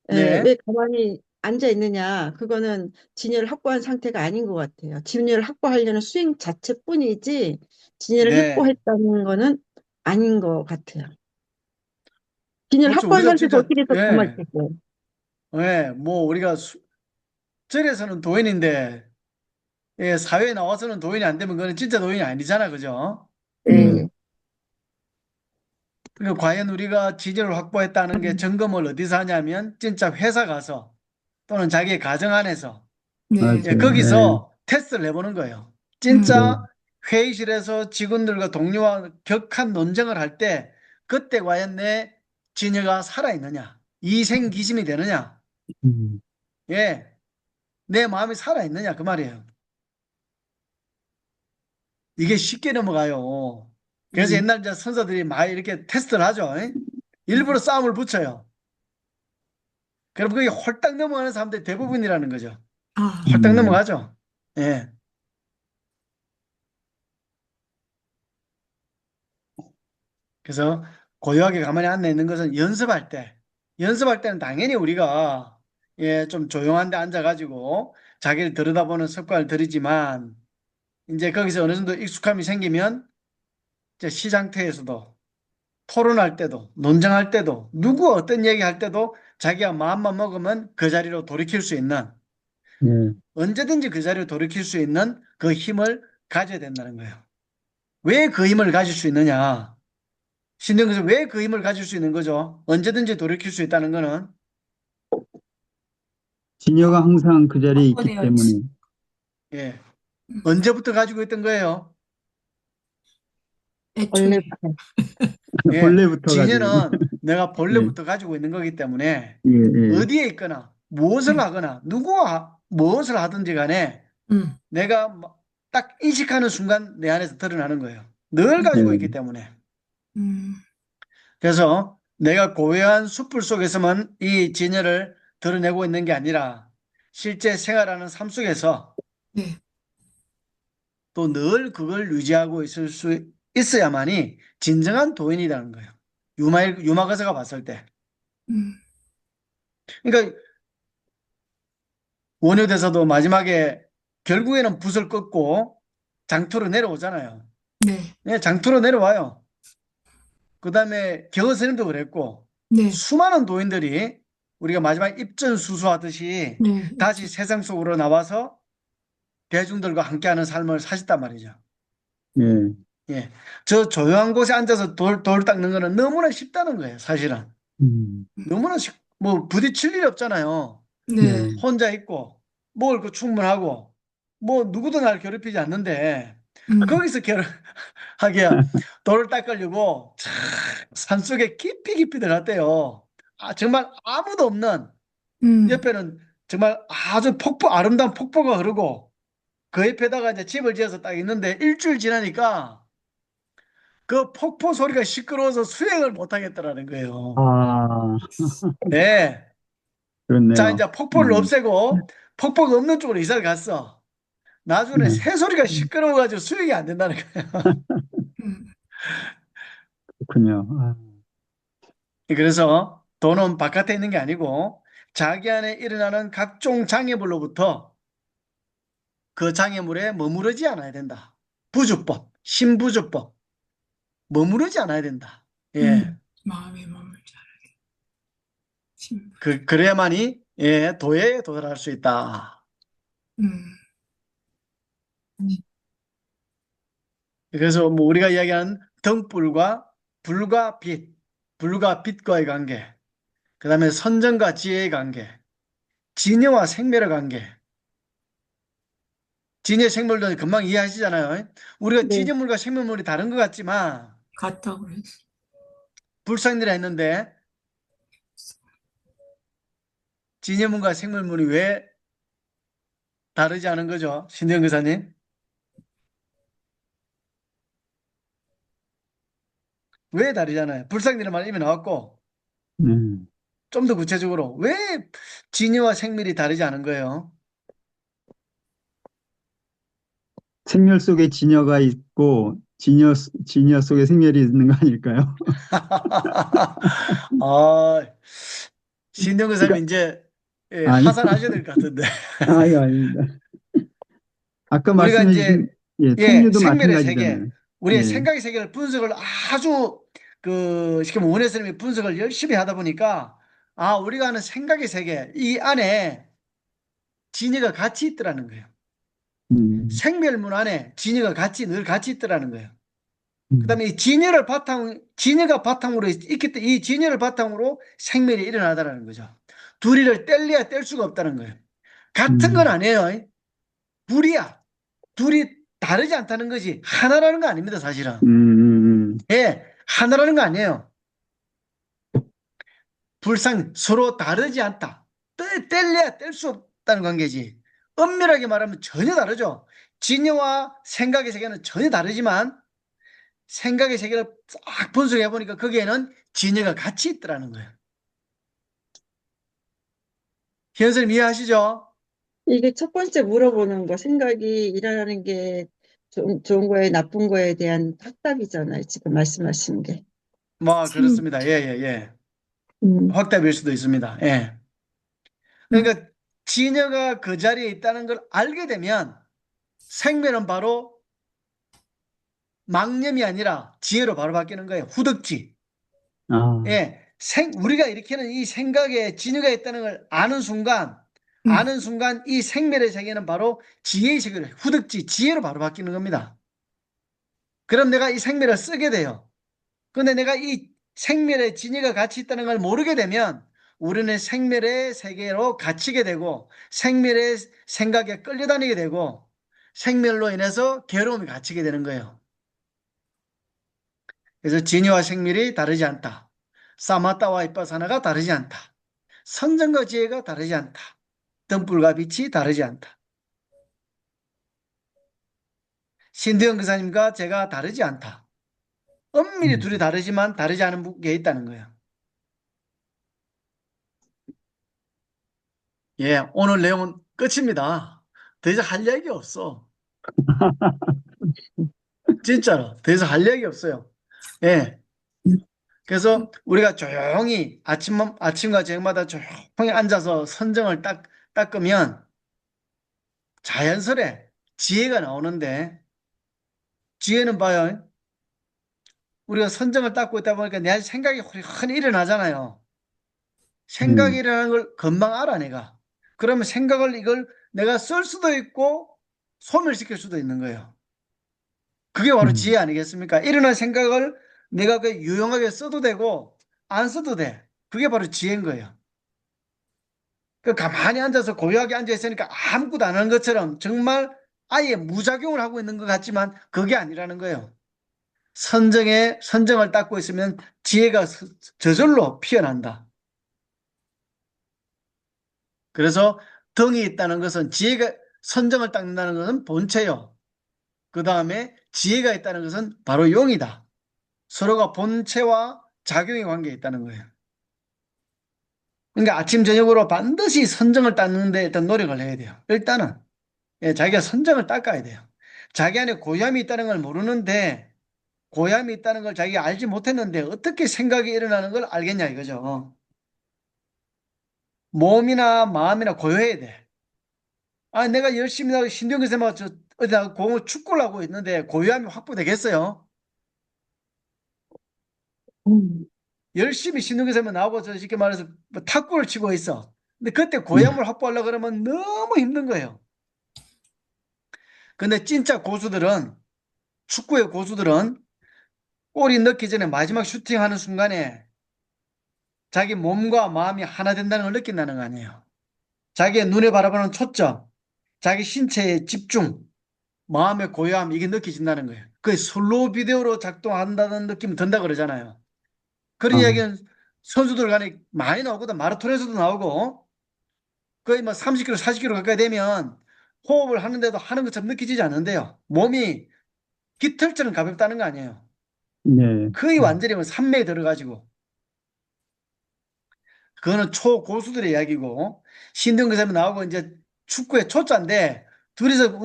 네, 왜 가만히 앉아 있느냐? 그거는 진여를 확보한 상태가 아닌 것 같아요. 진여를 확보하려는 수행 자체뿐이지 진여를 네. 확보했다는 거는 아닌 것 같아요. 진여를 그렇죠. 확보한 우리가 상태에서 진짜, 어떻게 또 가만히 예, 있겠어요? 예, 뭐 우리가 절에서는 도인인데 예, 사회에 나와서는 도인이 안 되면 그건 진짜 도인이 아니잖아, 그죠? 네. 그러니까 과연 우리가 지지를 확보했다는 게 점검을 어디서 하냐면 진짜 회사 가서 또는 자기 가정 안에서 네. 예, 맞아요. 네. 거기서 테스트를 해보는 거예요. 음, 네. 진짜 회의실에서 직원들과 동료와 격한 논쟁을 할 때 그때 과연 내 진여가 살아있느냐, 이생기심이 되느냐, 음, 예, 내 마음이 살아있느냐 그 말이에요. 이게 쉽게 넘어가요. 그래서 음. 옛날 이제 선사들이 많이 이렇게 테스트를 하죠. 예? 일부러 싸움을 붙여요. 그럼 그게 홀딱 넘어가는 사람들이 대부분이라는 거죠. 아, 홀딱 음, 넘어가죠. 예. 그래서 고요하게 가만히 앉아 있는 것은 연습할 때는 당연히 우리가 예, 좀 조용한 데 앉아가지고 자기를 들여다보는 습관을 들이지만 이제 거기서 어느 정도 익숙함이 생기면 이제 시장터에서도 토론할 때도 논쟁할 때도 누구 어떤 얘기 할 때도 자기가 마음만 먹으면 그 자리로 돌이킬 수 있는 네. 언제든지 그 자리로 돌이킬 수 있는 그 힘을 가져야 된다는 거예요. 왜 그 힘을 가질 수 있느냐? 신경에서 왜 그 힘을 가질 수 있는 거죠? 언제든지 돌이킬 수 있다는 거는 진여가 항상 그 자리에 있기 확보되어 있어. 때문에. 예, 언제부터 가지고 있던 거예요? 애초에. 원래부터. 예, 본래부터 가지고 있는. 진여는 내가 예, 본래부터 가지고 있는 거기 때문에 예, 예. 어디에 있거나 무엇을 네. 하거나 누구와 무엇을 하든지 간에 음, 내가 딱 인식하는 순간 내 안에서 드러나는 거예요. 늘 가지고 있기 예. 때문에. 음, 그래서 내가 고요한 숲을 속에서만 이 진여를 드러내고 있는 게 아니라 실제 생활하는 삶 속에서 네. 또 늘 그걸 유지하고 있을 수 있어야만이 진정한 도인이라는 거예요. 유마가서가 봤을 때. 음, 그러니까 원효대사도 마지막에 결국에는 붓을 꺾고 장터로 내려오잖아요. 네. 네, 장터로 내려와요. 그 다음에 경허스님도 그랬고 네. 수많은 도인들이 우리가 마지막 입전수수하듯이 네. 다시 있죠. 세상 속으로 나와서 대중들과 함께하는 삶을 사셨단 말이죠. 예. 예. 저 조용한 곳에 앉아서 돌 닦는 거는 너무나 쉽다는 거예요, 사실은. 음, 너무나 뭐 부딪힐 일이 없잖아요. 네. 네. 혼자 있고 먹을 거 충분하고 뭐 누구도 날 괴롭히지 않는데 음, 거기서 하기야 돌을 닦으려고 산속에 깊이 깊이 들어갔대요. 아, 정말 아무도 없는 음, 옆에는 정말 아주 아름다운 폭포가 흐르고 그 옆에다가 이제 집을 지어서 딱 있는데 일주일 지나니까 그 폭포 소리가 시끄러워서 수행을 못 하겠더라는 거예요. 아, 네. 자, 그렇네요. 이제 폭포를 없애고 폭포가 없는 쪽으로 이사를 갔어. 나중에 네. 새소리가 시끄러워가지고 수행이 안 된다는 거예요. 음, 그렇군요. 아, 그래서 돈은 바깥에 있는 게 아니고 자기 안에 일어나는 각종 장애물로부터 그 장애물에 머무르지 않아야 된다. 부주법, 신부주법, 머무르지 않아야 된다. 예. 마음의 마음을 잘. 심, 그래야만이 예, 도에 도달할 수 있다. 음, 그래서 뭐 우리가 이야기하는 등불과 불과 빛, 불과 빛과의 관계, 그 다음에 선정과 지혜의 관계, 진여와 생멸의 관계. 진여 생물도 금방 이해하시잖아요. 우리가 네, 진여물과 생명물이 다른 것 같지만 같다고 그랬어. 불상들이 했는데 진여물과 생물물이 왜 다르지 않은 거죠? 신대영 교사님? 왜 다르잖아요. 불상들의 말 이미 나왔고 음. 좀 더 구체적으로 왜 진여와 생멸이 다르지 않은 거예요? 생멸 속에 진여가 있고 진여 속에 생멸이 있는 거 아닐까요? 아, 신대영 교사님 그러니까 이제 예, 아니 하산하셔야 될 것 같은데. 아유 아닙니다. 아까 우리가 말씀해 주신 이제 예, 예, 통류도 생멸의 세계, 마찬가지잖아요. 우리의 예. 생각의 세계를 분석을 아주 쉽게 말하면 원혜스님이 분석을 열심히 하다 보니까 아, 우리가 아는 생각의 세계 이 안에 진리가 같이 있더라는 거예요. 음, 생멸문 안에 진리가 늘 같이 있더라는 거예요. 음, 그다음에 이 진리가 바탕으로 있기 때문에 이 진리를 바탕으로 생멸이 일어나다라는 거죠. 둘이를 뗄래야 뗄 수가 없다는 거예요. 같은 건 음, 아니에요. 둘이야. 둘이 다르지 않다는 거지 하나라는 거 아닙니다, 사실은. 음, 음, 예, 하나라는 거 아니에요. 불상 서로 다르지 않다. 뗄래야 뗄 수 없다는 관계지. 엄밀하게 말하면 전혀 다르죠. 진여와 생각의 세계는 전혀 다르지만 생각의 세계를 쫙 분석해 보니까 거기에는 진여가 같이 있더라는 거예요. 현선님 이해하시죠? 이게 첫 번째 물어보는 거, 생각이 일어나는 게 좋은 거에 나쁜 거에 대한 확답이잖아요. 지금 말씀하신 게. 뭐 생, 그렇습니다. 예, 예, 예. 음, 확답일 수도 있습니다. 예. 음, 그러니까 진여가 그 자리에 있다는 걸 알게 되면 생명은 바로 망념이 아니라 지혜로 바로 바뀌는 거예요. 후덕지. 아, 예. 우리가 일으키는 이 생각에 진유가 있다는 걸 음, 아는 순간 이 생멸의 세계는 바로 지혜의 세계로, 후덕지, 지혜로 바로 바뀌는 겁니다. 그럼 내가 이 생멸을 쓰게 돼요. 근데 내가 이 생멸의 진리가 같이 있다는 걸 모르게 되면 우리는 생멸의 세계로 갇히게 되고 생멸의 생각에 끌려다니게 되고 생멸로 인해서 괴로움이 갇히게 되는 거예요. 그래서 진리와 생멸이 다르지 않다. 사마타와 이빠사나가 다르지 않다. 선정과 지혜가 다르지 않다. 등불과 빛이 다르지 않다. 신대영 교사님과 제가 다르지 않다. 엄밀히 둘이 음. 다르지만 다르지 않은 게 있다는 거예요. 예, 오늘 내용은 끝입니다. 더 이상 할 얘기 없어. 진짜로. 더 이상 할 얘기 없어요. 예. 그래서 우리가 조용히 아침과 저녁마다 조용히 앉아서 선정을 닦으면 자연스레 지혜가 나오는데 지혜는 봐요. 우리가 선정을 닦고 있다 보니까 내 생각이 흔히 일어나잖아요. 생각이 음, 일어나는 걸 금방 알아, 내가. 그러면 생각을 이걸 내가 쓸 수도 있고 소멸시킬 수도 있는 거예요. 그게 바로 지혜 음, 아니겠습니까? 일어난 생각을 내가 그 유용하게 써도 되고 안 써도 돼. 그게 바로 지혜인 거예요. 그 가만히 앉아서 고요하게 앉아 있으니까 아무것도 안 하는 것처럼 정말 아예 무작용을 하고 있는 것 같지만 그게 아니라는 거예요. 선정을 닦고 있으면 지혜가 저절로 피어난다. 그래서 덩이 있다는 것은 선정을 닦는다는 것은 본체요. 그 다음에 지혜가 있다는 것은 바로 용이다. 서로가 본체와 작용의 관계에 있다는 거예요. 그러니까 아침 저녁으로 반드시 선정을 닦는데 일단 노력을 해야 돼요. 일단은 예, 자기가 선정을 닦아야 돼요. 자기 안에 고함이 있다는 걸 모르는데 고함이 있다는 걸 자기가 알지 못했는데 어떻게 생각이 일어나는 걸 알겠냐 이거죠. 몸이나 마음이나 고요해야 돼. 아, 내가 열심히 하고 신경을 막 어디다 공을 축구를 하고 있는데 고요함이 확보되겠어요? 음, 열심히 신경을 나오고 저 쉽게 말해서 뭐 탁구를 치고 있어. 근데 그때 고함을 확보하려고 그러면 너무 힘든 거예요. 근데 진짜 고수들은, 축구의 고수들은 골이 넣기 전에 마지막 슈팅하는 순간에 자기 몸과 마음이 하나 된다는 걸 느낀다는 거 아니에요. 자기의 눈에 바라보는 초점, 자기 신체의 집중, 마음의 고요함, 이게 느껴진다는 거예요. 그게 슬로우 비디오로 작동한다는 느낌이 든다 그러잖아요. 그런 어, 이야기는 선수들 간에 많이 나오거든. 마라톤에서도 나오고, 거의 뭐 30km, 40km 가까이 되면 호흡을 하는데도 하는 것처럼 느껴지지 않는데요. 몸이 깃털처럼 가볍다는 거 아니에요. 네. 거의 완전히 뭐 산매에 들어가지고. 그거는 초고수들의 이야기고, 신동기사님 나오고 이제 축구의 초짜인데, 둘이서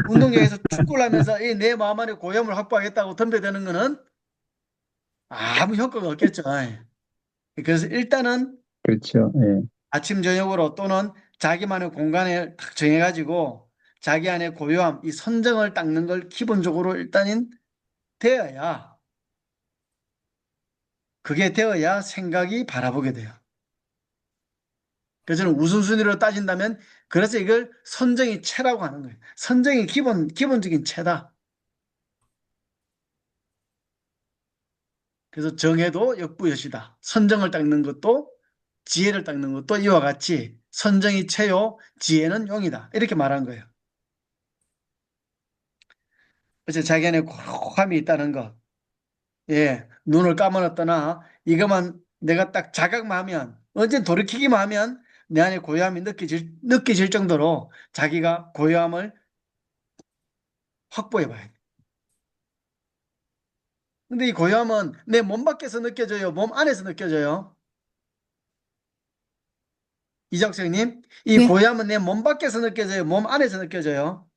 운동장에서 축구를 하면서 이 내 마음 안에 고요함을 확보하겠다고 덤벼드는 거는 아무 효과가 없겠죠. 그래서 일단은 그렇죠. 예. 아침, 저녁으로 또는 자기만의 공간을 딱 정해가지고 자기 안에 고요함, 이 선정을 닦는 걸 기본적으로 일단은 되어야, 그게 되어야 생각이 바라보게 돼요. 그래서 저는 우선순위로 따진다면, 그래서 이걸 선정이 체라고 하는 거예요. 선정이 기본적인 체다. 그래서 정해도 역부여시다. 선정을 닦는 것도 지혜를 닦는 것도 이와 같이 선정이 체요, 지혜는 용이다. 이렇게 말한 거예요. 그래서 자기 안에 고요함이 있다는 것. 예, 눈을 감아놨더나 이것만 내가 딱 자각만 하면, 언제 돌이키기만 하면 내 안에 고요함이 느껴질 정도로 자기가 고요함을 확보해 봐야 돼. 근데 이 고요함은 내 몸 밖에서 느껴져요? 몸 안에서 느껴져요? 이정생님, 이 네. 고요함은 내 몸 밖에서 느껴져요? 몸 안에서 느껴져요?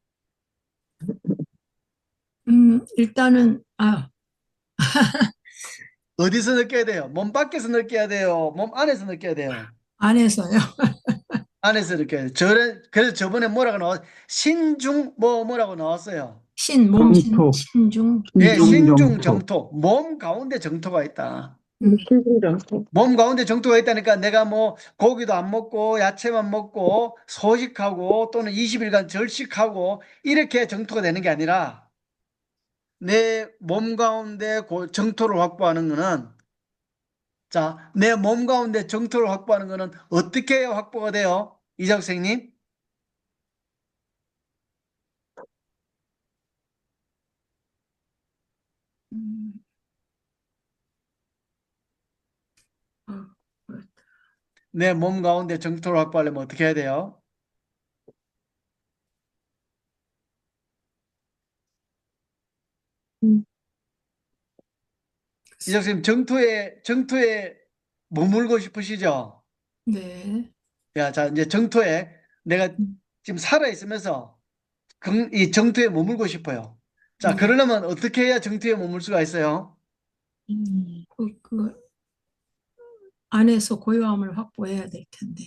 일단은, 어디서 느껴야 돼요? 몸 밖에서 느껴야 돼요? 몸 안에서 느껴야 돼요? 안에서요. 안에서 느껴야 돼요. 그래서 저번에 뭐라고 신중 뭐라고 나왔어요? 정토, 신중. 예, 신중 신중 정토. 정토. 몸 가운데 정토가 있다. 신분정서. 몸 가운데 정토가 있다니까 내가 뭐 고기도 안 먹고 야채만 먹고 소식하고 또는 20일간 절식하고 이렇게 정토가 되는 게 아니라, 내 몸 가운데 정토를 확보하는 거는, 자, 내 몸 가운데 정토를 확보하는 거는 어떻게 해야 확보가 돼요? 이작생님? 음, 어, 내 몸 가운데 정토를 확보하려면 어떻게 해야 돼요? 음. 이작생님, 정토에 머물고 싶으시죠? 네. 야, 자, 이제 정토에 내가 음, 지금 살아있으면서 이 정토에 머물고 싶어요. 자, 네. 그러려면 어떻게 해야 정토에 머물 수가 있어요? 그 안에서 고요함을 확보해야 될 텐데.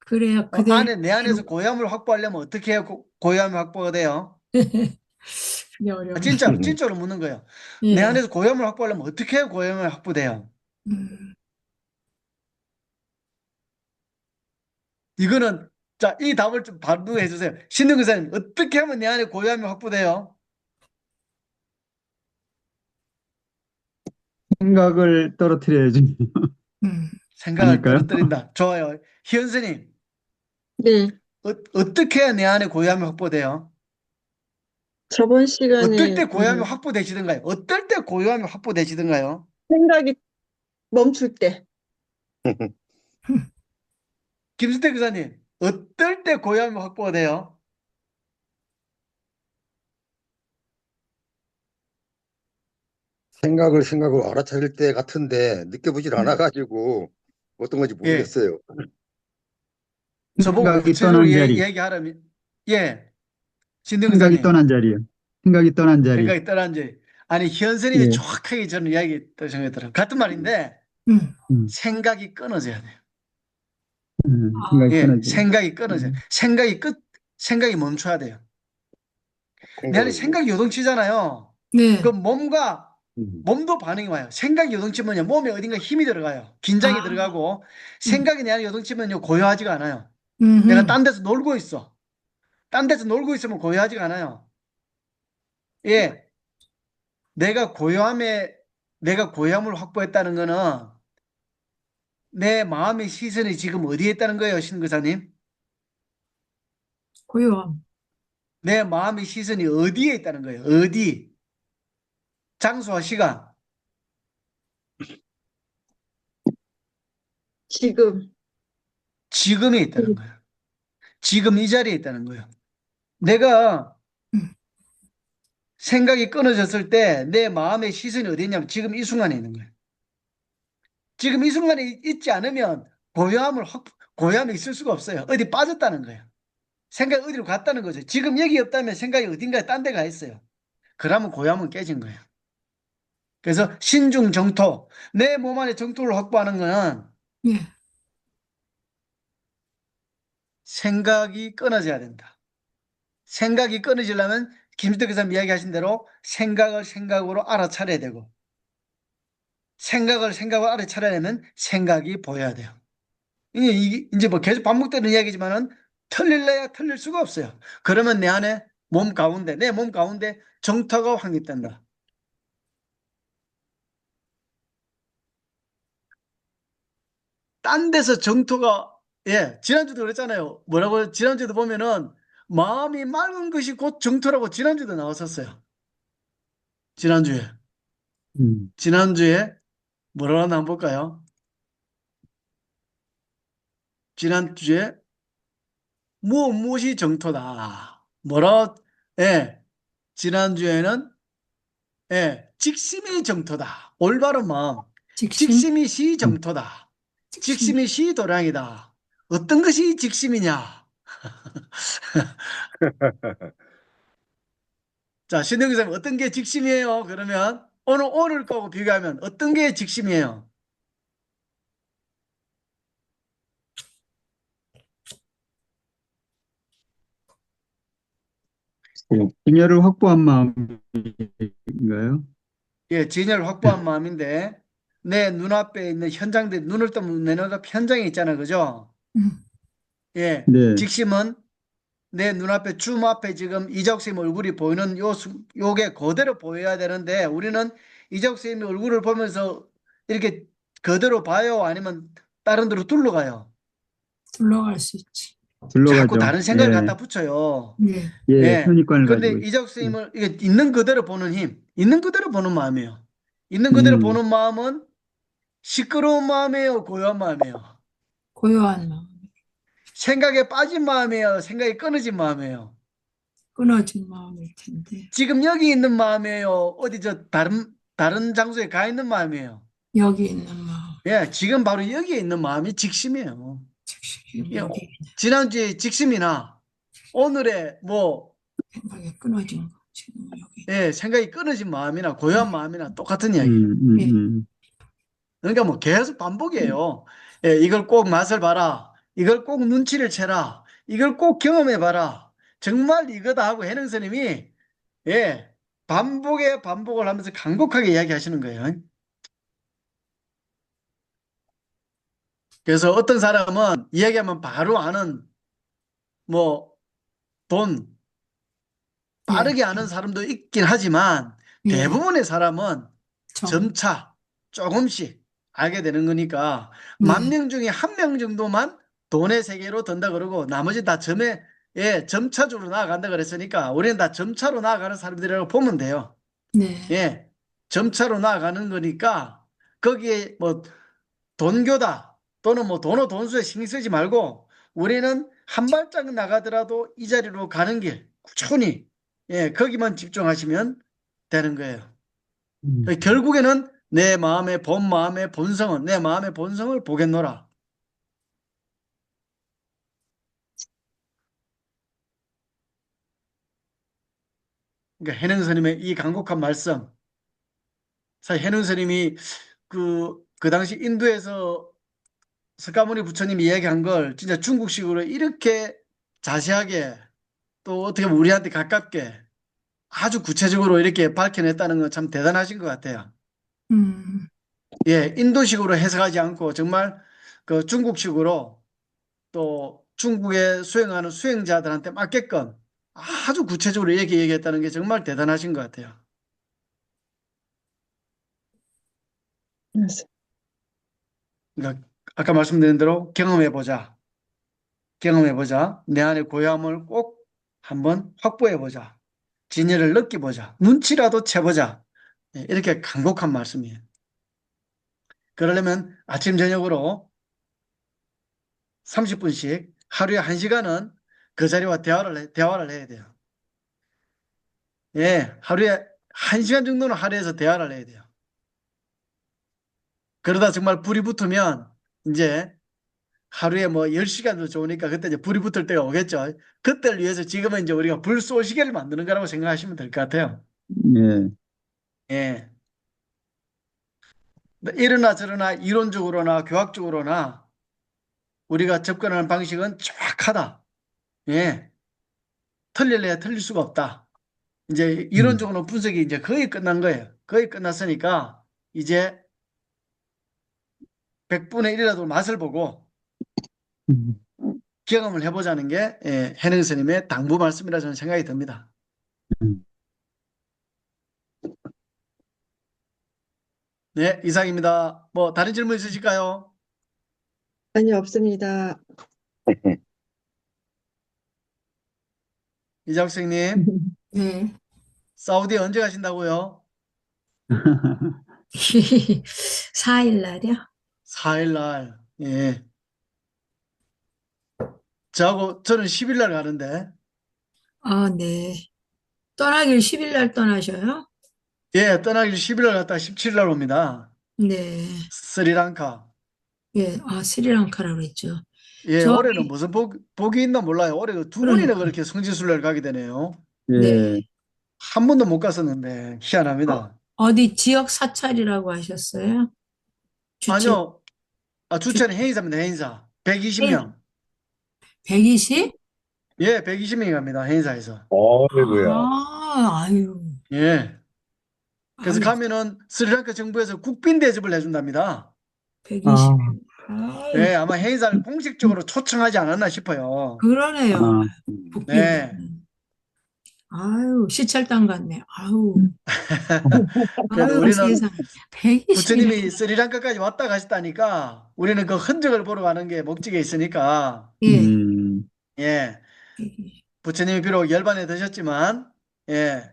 그래야 내 안에서 그대로, 고요함을 확보하려면 어떻게 해야 고요함이 확보가 돼요? 그게 어렵네. 진짜로 묻는 거예요. 내 예. 안에서 고요함을 확보하려면 어떻게 해야 고요함이 확보돼요? 음, 이거는, 자, 이 답을 좀 반응해 주세요. 신능 의사님, 어떻게 하면 내 안에 고요함이 확보돼요? 생각을 떨어뜨려야지. 음. 생각을 아닐까요? 떨어뜨린다. 좋아요. 희연스님, 네, 어떻게 해야 내 안에 고요함이 확보돼요? 저번 어떨 시간에 때 고요함이 확보되시던가요? 어떨 때 고요함이 확보되시던가요? 생각이 멈출 때, 김수태 교사님, 어떨 때 고요함이 확보가 돼요? 생각을 알아차릴 때 같은데 느껴보질 않아가지고 어떤 건지 예. 모르겠어요. 저보고 생각이 구체적으로 떠난 자리. 얘기하라면, 예. 신동 생각이 교사님, 떠난 자리요. 생각이 떠난 자리. 생각이 떠난지. 아니, 희연스님이 예. 정확하게 저는 이야기 정했더라고요. 같은 말인데, 음. 음, 생각이 끊어져야 돼요. 생각이 예, 떠나지. 생각이 끊어져요. 음, 생각이 멈춰야 돼요. 내 안에 생각을 못. 생각이 요동치잖아요. 그 네. 몸과 몸도 반응이 와요. 생각이 요동치면요, 몸에 어딘가 힘이 들어가요. 긴장이 아, 들어가고, 음, 생각이 내 안에 요동치면요, 고요하지가 않아요. 내가 음, 딴 데서 놀고 있어. 딴 데서 놀고 있으면 고요하지가 않아요. 예, 내가 고요함에, 내가 고요함을 확보했다는 거는 내 마음의 시선이 지금 어디에 있다는 거예요, 신교사님? 고요함. 내 마음의 시선이 어디에 있다는 거예요. 어디? 장소와 시간. 지금. 지금에 있다는 거예요. 지금 이 자리에 있다는 거예요. 내가 음, 생각이 끊어졌을 때 내 마음의 시선이 어디 있냐면 지금 이 순간에 있는 거예요. 지금 이 순간에 있지 않으면 고요함이 있을 수가 없어요. 어디 빠졌다는 거예요. 생각이 어디로 갔다는 거죠. 지금 여기 없다면 생각이 어딘가에 딴 데 가 있어요. 그러면 고요함은 깨진 거예요. 그래서 신중 정토, 내 몸 안에 정토를 확보하는 거는 예, 생각이 끊어져야 된다. 생각이 끊어지려면 김수덕 교수님 이야기하신 대로 생각을 생각으로 알아차려야 되고, 생각을 생각으로 알아차려내면 생각이 보여야 돼요. 이제 뭐 계속 반복되는 이야기지만은 틀릴래야 틀릴 수가 없어요. 그러면 내 안에 내 몸 가운데 정토가 확립된다. 딴 데서 정토가, 예, 지난주도 그랬잖아요. 뭐라고, 지난주도 보면은 마음이 맑은 것이 곧 정토라고 지난주도 나왔었어요. 지난주에. 음, 지난주에 뭐라고 나와 볼까요? 지난주에 무엇이 정토다. 예, 지난주에는, 예, 직심이 정토다. 올바른 마음. 직심, 직심이 시 음, 정토다. 직심. 직심이 시 도량이다. 어떤 것이 직심이냐? 자, 신동기 선생님, 어떤 게 직심이에요? 그러면 오늘 거하고 비교하면 어떤 게 직심이에요? 진여를 확보한 마음인가요? 예, 진여를 확보한 마음인데 내 눈앞에 있는 현장들, 눈을 뜨면 내 눈앞 현장에 있잖아요. 그죠? 음, 예, 네, 직심은 내 눈앞에 줌 앞에 지금 이적 선생님 얼굴이 보이는 요게 그대로 보여야 되는데 우리는 이적 선생님 얼굴을 보면서 이렇게 그대로 봐요? 아니면 다른 데로 둘러가요? 둘러갈 수 있지. 자꾸 둘러가죠. 다른 생각을 예, 갖다 붙여요. 예, 예, 예. 선입관을 그런데 가지고 이적 있어요. 선생님을 이게 있는 그대로 보는 힘, 있는 그대로 보는 마음이에요. 있는 그대로 음, 보는 마음은 시끄러운 마음이에요, 고요한 마음이에요. 고요한 마음, 생각에 빠진 마음이에요, 생각이 끊어진 마음이에요. 끊어진 마음일 텐데. 지금 여기 있는 마음이에요, 어디 다른 장소에 가 있는 마음이에요. 여기 있는 마음, 예, 지금 바로 여기에 있는 마음이 직심이에요. 직심, 예, 여기 지난주에 직심이나 오늘의 생각에 끊어진 거. 지금 여기. 예, 생각이 끊어진 마음이나 고요한 마음이나 똑같은 이야기예요. 음, 예, 그러니까 뭐 계속 반복이에요. 예, 이걸 꼭 맛을 봐라. 이걸 꼭 눈치를 채라. 이걸 꼭 경험해 봐라. 정말 이거다 하고 해는 스님이 예, 반복을 하면서 간곡하게 이야기하시는 거예요. 그래서 어떤 사람은 이야기하면 바로 아는 뭐 돈 예, 빠르게 아는 사람도 있긴 하지만 예, 대부분의 사람은 점, 점차 조금씩 알게 되는 거니까 만 예, 명 중에 한 명 정도만 돈의 세계로 든다 그러고 나머지 다 점차적으로 나아간다 그랬으니까 우리는 다 점차로 나아가는 사람들이라고 보면 돼요. 네, 예. 점차로 나아가는 거니까 거기에 뭐 돈교다 또는 뭐 돈수에 신경 쓰지 말고 우리는 한 발짝 나가더라도 이 자리로 가는 길 꾸준히 예, 거기만 집중하시면 되는 거예요. 음, 결국에는 마음의 본성은 내 마음의 본성을 보겠노라. 그러니까 해능 스님의 이 간곡한 말씀. 사실 해능 스님이 그 당시 인도에서 석가모니 부처님이 이야기한 걸 진짜 중국식으로 이렇게 자세하게 또 어떻게 보면 우리한테 가깝게 아주 구체적으로 이렇게 밝혀냈다는 건 참 대단하신 것 같아요. 음, 예, 인도식으로 해석하지 않고 정말 그 중국식으로 또 중국에 수행하는 수행자들한테 맞게끔 아주 구체적으로 얘기했다는 게 정말 대단하신 것 같아요. 그러니까 아까 말씀드린 대로 경험해보자. 경험해보자. 내 안의 고요함을 꼭 한번 확보해보자. 진리를 느껴보자. 눈치라도 채보자. 예, 이렇게 간곡한 말씀이에요. 그러려면 아침, 저녁으로 30분씩 하루에 1시간은 그 자리와 대화를 해야 돼요. 예, 하루에 1시간 정도는 하루에서 대화를 해야 돼요. 그러다 정말 불이 붙으면 이제 하루에 뭐 10시간도 좋으니까 그때 이제 불이 붙을 때가 오겠죠. 그때를 위해서 지금은 이제 우리가 불쏘시개를 만드는 거라고 생각하시면 될 것 같아요. 예. 예. 이러나 저러나 이론적으로나 교학적으로나 우리가 접근하는 방식은 정확하다. 예. 틀릴래야 틀릴 수가 없다. 이제 이론적으로 분석이 이제 거의 끝난 거예요. 거의 끝났으니까 이제 100분의 1이라도 맛을 보고 음. 경험을 해보자는 게 해능 스님의 당부 말씀이라 저는 생각이 듭니다. 음. 네, 이상입니다. 뭐 다른 질문 있으실까요? 아니, 없습니다. 이자욱 선생님, 네. 사우디 언제 가신다고요? 4일 날이요? 4일 날. 예. 저는 10일 날 가는데. 아, 네. 떠나길 10일 날 떠나셔요? 예, 떠나길 10일 날 갔다 17일 날 옵니다. 네. 스리랑카. 예, 아, 스리랑카라고 그랬죠. 예, 올해는 저기, 무슨 복이 있나 몰라요. 올해 두 번이나 그러니까, 그렇게 성지순례를 가게 되네요. 네. 예. 한 번도 못 갔었는데 희한합니다. 어디 지역 사찰이라고 하셨어요? 주최, 아니요, 주최는 해인사입니다. 해인사. 120명. 120? 예, 120명이 갑니다. 해인사에서. 어이구야. 아, 아유, 예. 그래서 아유, 가면은 스리랑카 정부에서 국빈 대접을 해준답니다. 120. 아, 아유, 예, 아마 해인사를 공식적으로 초청하지 않았나 싶어요. 그러네요. 아, 북빈데. 네. 아유, 시찰단 같네. 아유, 그래도 아유, 우리는 세상에. 120이나. 부처님이 스리랑카까지 왔다 가셨다니까 우리는 그 흔적을 보러 가는 게 목적에 있으니까 예, 예, 120. 부처님이 비록 열반에 드셨지만 예,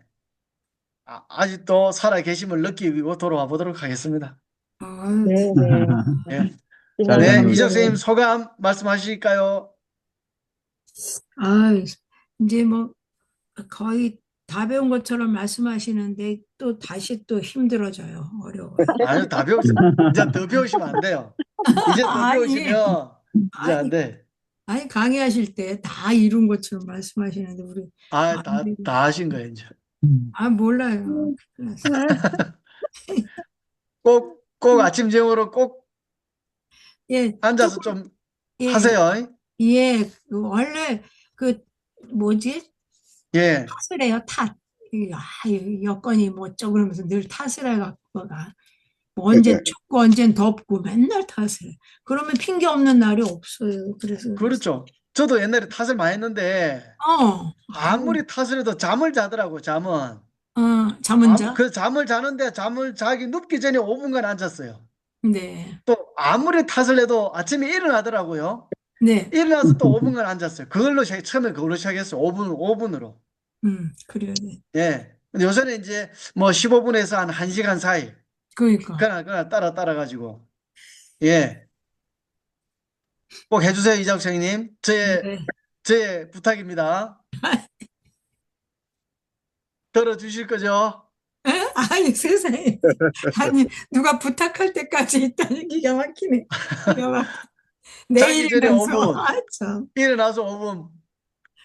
아직도 살아 계심을 느끼고 돌아와 보도록 하겠습니다. 아유, 네, 네. 예. 잘 네, 다녀오세요. 이적 선생님 소감 말씀하실까요? 아유, 이제 뭐, 거의 다 배운 것처럼 말씀하시는데 또 다시 또 힘들어져요. 어려워요. 아니요, 다 배웠어요. 이제 더 배우시면 안 돼요. 이제 더 아니, 배우시면 이제 안 아니, 돼. 아니, 강의하실 때 다 이룬 것처럼 말씀하시는데, 우리, 아, 안 되고. 다 하신 거예요, 이제. 아, 몰라요. 큰일 났어요. 꼭 아침 저녁으로 꼭 예, 앉아서 조금, 좀 예, 하세요. 예, 원래, 그, 뭐지? 예, 탓을 해요, 탓. 이 여건이 뭐 어쩌고 그러면서 늘 탓을 해갖고 가. 뭐 언젠 춥고 언젠 덥고 맨날 탓을 해. 그러면 핑계 없는 날이 없어요. 그래서, 그렇죠. 저도 옛날에 탓을 많이 했는데 아유, 아무리 탓을 해도 잠을 자더라고, 잠은. 잠은 자? 그 잠을 자는데 잠을 자기 눕기 전에 5분간 앉았어요. 네, 또 아무리 탓을 해도 아침에 일어나더라고요. 네, 일어나서 또 5분간 앉았어요. 처음에 그걸로 시작했어요. 5분으로. 그래야 돼. 예. 근데 요새는 이제 뭐 15분에서 한 1시간 사이. 그러니까. 그날 따라가지고. 예. 꼭 해주세요, 이장 선생님. 네. 저의 부탁입니다. 들어주실 거죠? 아니, 세상에. 아니, 누가 부탁할 때까지 있다니 기가 막히네. 기가 막 자기 전에 내일이면서. 5분. 아, 참. 일어나서 5분.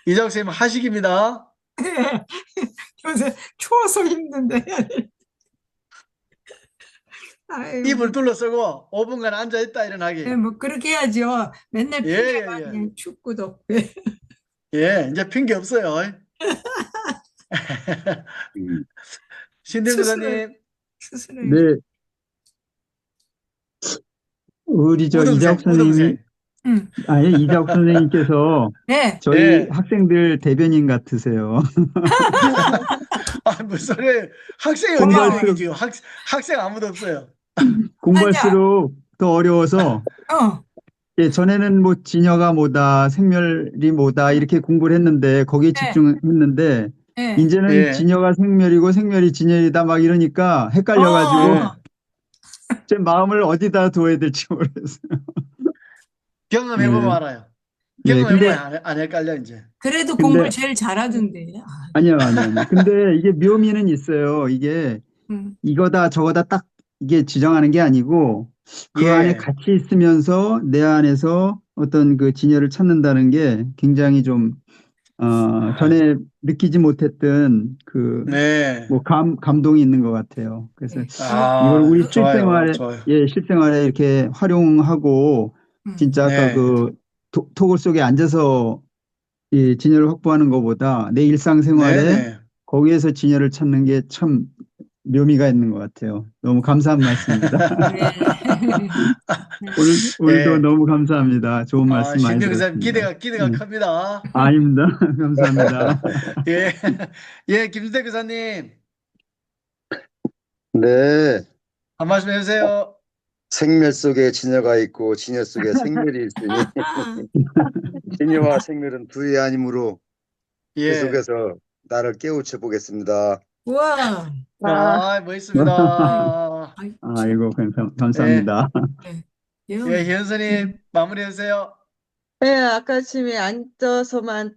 이장 선생님 하식입니다. 요새 추워서 힘든데. 입을 아유, 둘러쓰고 5분간 앉아있다 일어나기. 네, 뭐 그렇게 해야죠. 맨날 예, 핑계만 예, 예. 그냥 춥고 덥고. 예, 이제 핑계 없어요. 음. 신대 스스로, 교사님, 스스로. 네, 우리 이자옥 선생님이, 우동생. 응. 이자옥 선생님께서 네. 저희 예. 학생들 대변인 같으세요. 아, 무슨 소리예요? 학생이 어디 있어요, 고마워. 여기 지금? 학생 아무도 없어요. 아니야. 공부할수록 더 어려워서, 어. 예, 전에는 뭐 진여가 뭐다, 생멸이 뭐다, 이렇게 공부를 했는데, 거기에 네. 집중했는데, 네. 이제는 예. 진여가 생멸이고 생멸이 진여이다 막 이러니까 헷갈려가지고, 예. 제 마음을 어디다 둬야 될지 모르겠어요. 경험해보면 네. 알아요. 예, 경험해보면 근데, 안 헷갈려, 이제. 그래도 공부를 근데, 제일 잘하던데. 아, 아니요. 근데 이게 묘미는 있어요. 이게 음. 이거다 저거다 딱 이게 지정하는 게 아니고 그 안에 예. 같이 있으면서 내 안에서 어떤 그 진여를 찾는다는 게 굉장히 좀, 전에 느끼지 못했던 그, 네. 뭐 감동이 있는 것 같아요. 그래서 네. 이걸 아, 우리 좋아요. 좋아요. 실생활에 이렇게 활용하고 음. 진짜 아까 네. 그 토굴 속에 앉아서 이 진여를 확보하는 것보다 내 일상생활에 네네. 거기에서 진여를 찾는 게 참 묘미가 있는 것 같아요. 너무 감사한 말씀입니다. 네. 오늘도 예. 너무 감사합니다. 좋은 아, 말씀 많이 신대 교사님 들었습니다. 기대가 네. 큽니다. 아닙니다. 감사합니다. 예. 예, 김순태 교사님, 네. 한 말씀 해주세요. 생멸 속에 진여가 있고 진여 속에 생멸이 있으니 진여와 생멸은 둘이 아니므로 예. 계속해서 나를 깨우쳐 보겠습니다. 우와. 아, 아, 멋있습니다. 아이, 아이고, 예. 감사합니다. 네. 예, 현선님, 마무리해 주세요. 네, 아까 아침에 앉아서만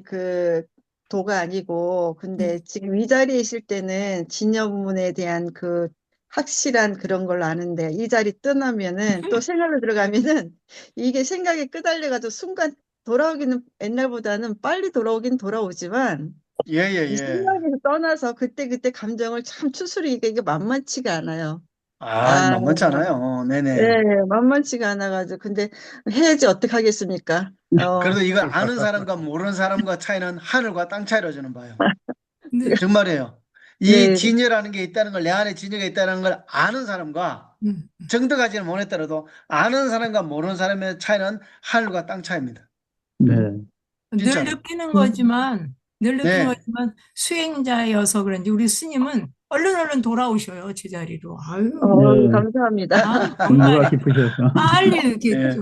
그 도가 아니고, 근데 지금 이 자리에 있을 때는 진여문에 대한 그 확실한 그런 걸 아는데, 이 자리 떠나면은 또 생각을 들어가면은 이게 생각에 끄달려가지고 순간 돌아오기는 옛날보다는 빨리 돌아오긴 돌아오지만, 예, 예, 이 예. 생각에서 떠나서 그때그때 감정을 참 추스르기가 이게 만만치가 않아요. 아, 아, 만만치 않아요. 네네. 네, 만만치가 않아가지고. 근데 해야지 어떡하겠습니까? 그래도 이거 아는 사람과 모르는 사람과 차이는 하늘과 땅 차이로 저는 봐요. 네. 정말이에요. 이 네, 진여라는 게 있다는 걸, 내 안에 진여가 있다는 걸 아는 사람과 음. 정득하지는 못했더라도 아는 사람과 모르는 사람의 차이는 하늘과 땅 차이입니다. 네. 늘 진짜로. 느끼는 거지만, 네. 수행자여서 그런지 우리 스님은 얼른 돌아오셔요, 제자리로. 아유, 네. 감사합니다. 정말 공부가 깊으셔서. 빨리 이렇게 예.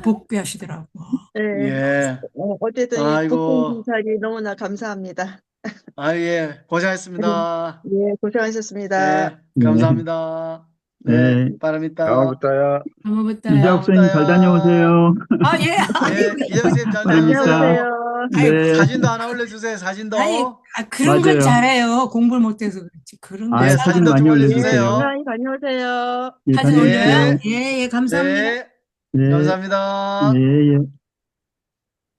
복귀하시더라고. 네, 예. 어쨌든 이 복권 아이고. 진찰이 너무나 감사합니다. 아, 예. 고생하셨습니다. 예, 고생하셨습니다. 예. 네. 감사합니다. 예. 네. 바람있다. 다음부터야. 아무것도요. 이자옥 선생님 잘 다녀오세요. 예, 아이고, 예. 이정쌤 잘 바람있다. 다녀오세요. 다녀오세요. 아이고, 네. 사진도 하나 올려주세요. 사진도. 아니, 그런 건 맞아요. 잘해요. 공부를 못해서 그렇지. 그런 건 예. 사진 사진도 많이 좀 예, 올려주세요. 올려주세요. 건강히 다녀오세요. 예, 사진 올려요? 다녀오세요. 예. 예, 감사합니다. 네. 예, 감사합니다. 예, 예.